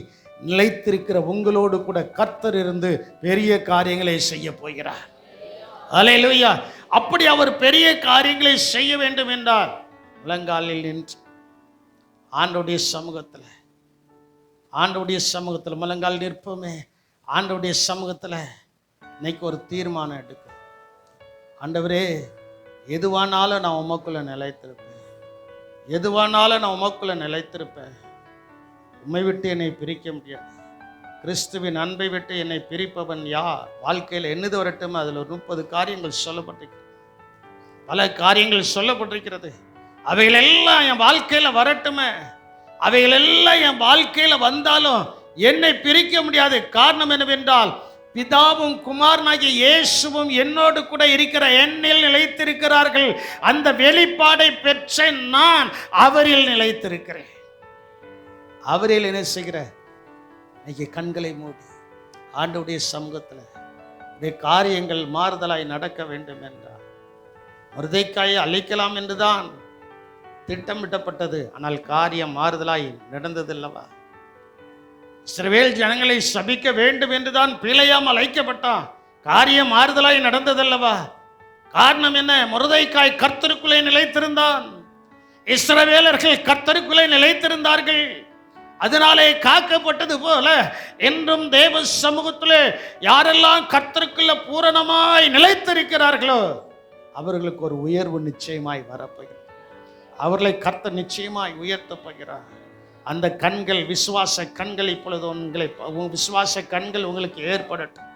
நிலைத்திருக்கிற உங்களோடு கூட கர்த்தர் இருந்து பெரிய காரியங்களை செய்ய போகிறார். அல்லேலூயா. அப்படி அவர் பெரிய காரியங்களை செய்ய வேண்டும் என்றால் முழங்காலில் நின்று ஆண்டவருடைய சமூகத்தில் முழங்கால் நிற்போமே. ஆண்டவருடைய சமூகத்தில் இன்னைக்கு ஒரு தீர்மானம் எடுக்க, ஆண்டவரே எதுவானாலும் நான் உமக்குள்ள நிலைத்திருப்பேன். உம்மை விட்டு என்னை பிரிக்க முடியாது. கிறிஸ்துவின் அன்பை விட்டு என்னை பிரிப்பவன் யார்? வாழ்க்கையில் என்னது வரட்டும். அதில் ஒரு 30 காரியங்கள் சொல்லப்பட்டிருக்கிறது, பல காரியங்கள் சொல்லப்பட்டிருக்கிறது. அவைகளெல்லாம் என் வாழ்க்கையில் வரட்டுமே. அவைகளெல்லாம் என் வாழ்க்கையில் வந்தாலும் என்னை பிரிக்க முடியாது. காரணம் என்னவென்றால் பிதாவும் குமாரனாகிய இயேசுவும் என்னோடு கூட இருக்கிற என்னில் நிலைத்திருக்கிறார்கள். அந்த வெளிப்பாடை பெற்ற நான் அவரில் நிலைத்திருக்கிறேன். அவரில் என்ன செய்கிற? இன்னைக்கு கண்களை மூடி ஆண்டவருடைய சமூகத்தில் உடைய காரியங்கள் மாறுதலாய் நடக்க வேண்டும் என்றார். மொர்தெக்காயை அழிக்கலாம் என்றுதான் திட்டமிட்டப்பட்டது. ஆனால் காரியம் மாறுதலாய் நடந்ததில்லவா? இஸ்ரவேல் ஜனங்களை சபிக்க வேண்டும் என்றுதான் பிலேயாம் அழைக்கப்பட்டான். காரியம் மாறுதலாய் நடந்ததல்லவா? காரணம் என்ன? மொர்தெக்காய் கர்த்தருக்குள்ளே நிலைத்திருந்தான். இஸ்ரவேலர்கள் கர்த்தருக்குள்ளே நிலைத்திருந்தார்கள். அதனாலே காக்கப்பட்டது போல என்றும் தேவ சமூகத்திலே யாரெல்லாம் கர்த்தருக்குள்ள பூரணமாய் நிலைத்திருக்கிறார்களோ அவர்களுக்கு ஒரு உயர்வு நிச்சயமாய் வரப்போகிறது. அவர்களை கர்த்தர் நிச்சயமாய் உயர்த்தப் போகிறார். அந்த கண்கள், விசுவாச கண்கள் இப்பொழுது விசுவாச கண்கள் உங்களுக்கு ஏற்படட்டும்.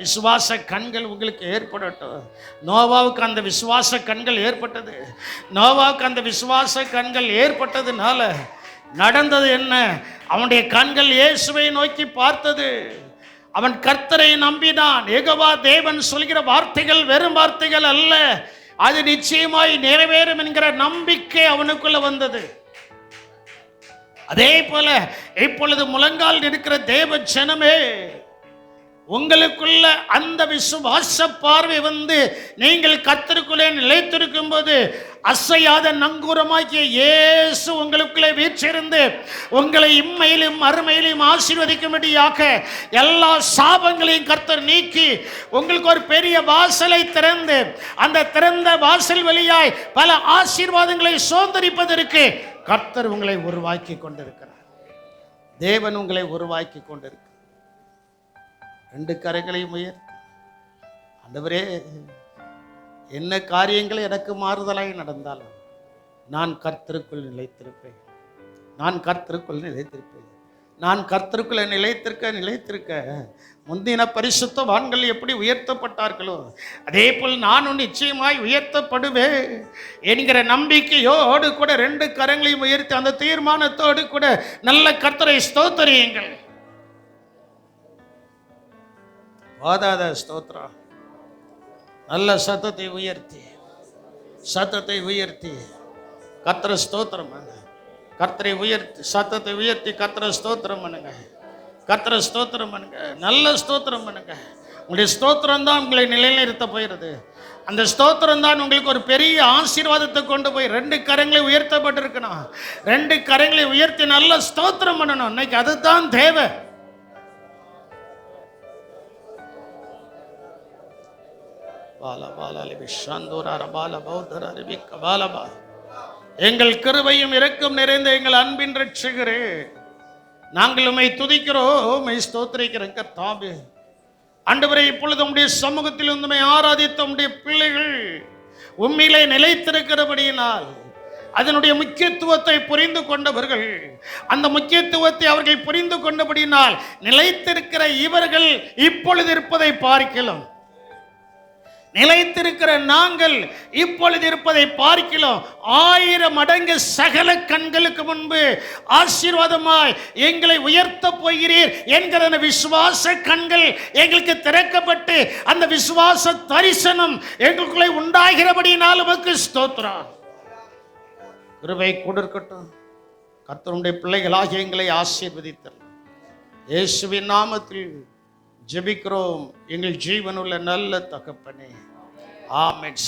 விசுவாச கண்கள் உங்களுக்கு ஏற்படட்டும். நோவாவுக்கு அந்த விசுவாச கண்கள் ஏற்பட்டது. நோவாவுக்கு அந்த விசுவாச கண்கள் ஏற்பட்டதுனால நடந்தது என்ன? அவனுடைய கண்கள் இயேசுவை நோக்கி பார்த்தது. அவன் கர்த்தரை நம்பினான். யெகோவா தேவன் சொல்கிற வார்த்தைகள் வெறும் வார்த்தைகள் அல்ல, அது நிச்சயமாய் நிறைவேறும் என்கிற நம்பிக்கை அவனுக்குள்ள வந்தது. அதே போல இப்பொழுது முழங்கால் இருக்கிற தேவ ஜனமே, உங்களுக்குள்ள அந்த விசுவாச பார்வை வந்து நீங்கள் கர்த்தருக்குள்ளே நிலைத்திருக்கும் போது அசையாத நங்கூரமாக்கிய இயேசு உங்களுக்குள்ளே வீற்றிருந்து உங்களை இம்மையிலும் மறுமையிலும் ஆசீர்வதிக்கும்படியாக எல்லா சாபங்களையும் கர்த்தர் நீக்கி உங்களுக்கு ஒரு பெரிய வாசலை திறந்து அந்த திறந்த வாசல் வழியாய் பல ஆசீர்வாதங்களை சுதந்தரிப்பதற்கு கர்த்தர் உங்களை உருவாக்கி கொண்டிருக்கிறார். தேவன் உங்களை உருவாக்கி கொண்டிருக்கிறார். 2 கரங்களையும் உயர்த்தி, ஆண்டவரே, என்ன காரியங்கள் எனக்கு மாறுதலாய் நடந்தாலும் நான் கர்த்தருக்குள் நிலைத்திருப்பேன். நான் கர்த்தருக்குள் நிலைத்திருப்பேன். நான் கர்த்தருக்குள்ள நிலைத்திருக்க முந்தின பரிசுத்தவான்கள் எப்படி உயர்த்தப்பட்டார்களோ அதே போல் நானும் நிச்சயமாய் உயர்த்தப்படுவேன் என்கிற நம்பிக்கையோடு கூட 2 கரங்களையும் உயர்த்தி அந்த தீர்மானத்தோடு கூட நல்ல கர்த்தரை ஸ்தோத்திரியுங்கள். வாதாத ஸ்தோத்திரம். நல்ல சத்தத்தை உயர்த்தி கர்த்தரை ஸ்தோத்திரம் பண்ணுங்க. கர்த்தரை உயர்த்தி சத்தத்தை உயர்த்தி கர்த்தரை ஸ்தோத்திரம் பண்ணுங்க. கர்த்தரை ஸ்தோத்திரம் பண்ணுங்க. நல்ல ஸ்தோத்திரம் பண்ணுங்க. உங்களுடைய ஸ்தோத்திரம் தான் உங்களை நிலைநிறுத்த போயிடுது. அந்த ஸ்தோத்திரம் தான் உங்களுக்கு ஒரு பெரிய ஆசீர்வாதத்தை கொண்டு போய் 2 கரங்களை உயர்த்தப்பட்டிருக்கணும். 2 கரங்களை உயர்த்தி நல்ல ஸ்தோத்திரம் பண்ணணும். இன்னைக்கு அதுதான் தேவை. எங்கள் கிருபையும் இரக்கம் நிறைந்த எங்கள் அன்பின் ரட்சகரே, நாங்கள் உம்மை துதிக்கிறோம், உம்மை ஸ்தோத்திரிக்கிறோம் கர்த்தாவே. ஆண்டவரே, இப்பொழுது உம்முடைய சமூகத்தில் உம்மை ஆராதித்த உம்முடைய பிள்ளைகள் உம்மிலே நிலைத்திருக்கிறபடியினால் அதனுடைய முக்கியத்துவத்தை புரிந்து கொண்டவர்கள், அந்த முக்கியத்துவத்தை அவர்கள் புரிந்து கொண்டபடியினால் நிலைத்திருக்கிற இவர்கள் இப்பொழுது இருப்பதை பார்க்கலாம். நிலைத்திருக்கிற நாங்கள் இப்பொழுது இருப்பதை பார்க்கிறோம் 1000 மடங்கு சகல கண்களுக்கு முன்பு ஆசீர்வாதமாய் எங்களை உயர்த்த போகிறீர் என்கிற விசுவாச கண்கள் எங்களுக்கு திறக்கப்பட்டு அந்த விசுவாச தரிசனம் எங்களுக்குள்ளே உண்டாகிறபடியினால் உமக்கு ஸ்தோத்திரம். கிருபை கொடுக்கட்டும். கர்த்தருடைய பிள்ளைகளாகிய எங்களை ஆசீர்வதித்தல் இயேசுவின் நாமத்தில் ஜெபிக்கிறோம் எங்கள் ஜீவனுள்ள நல்ல தகப்பனே. ஆமென்.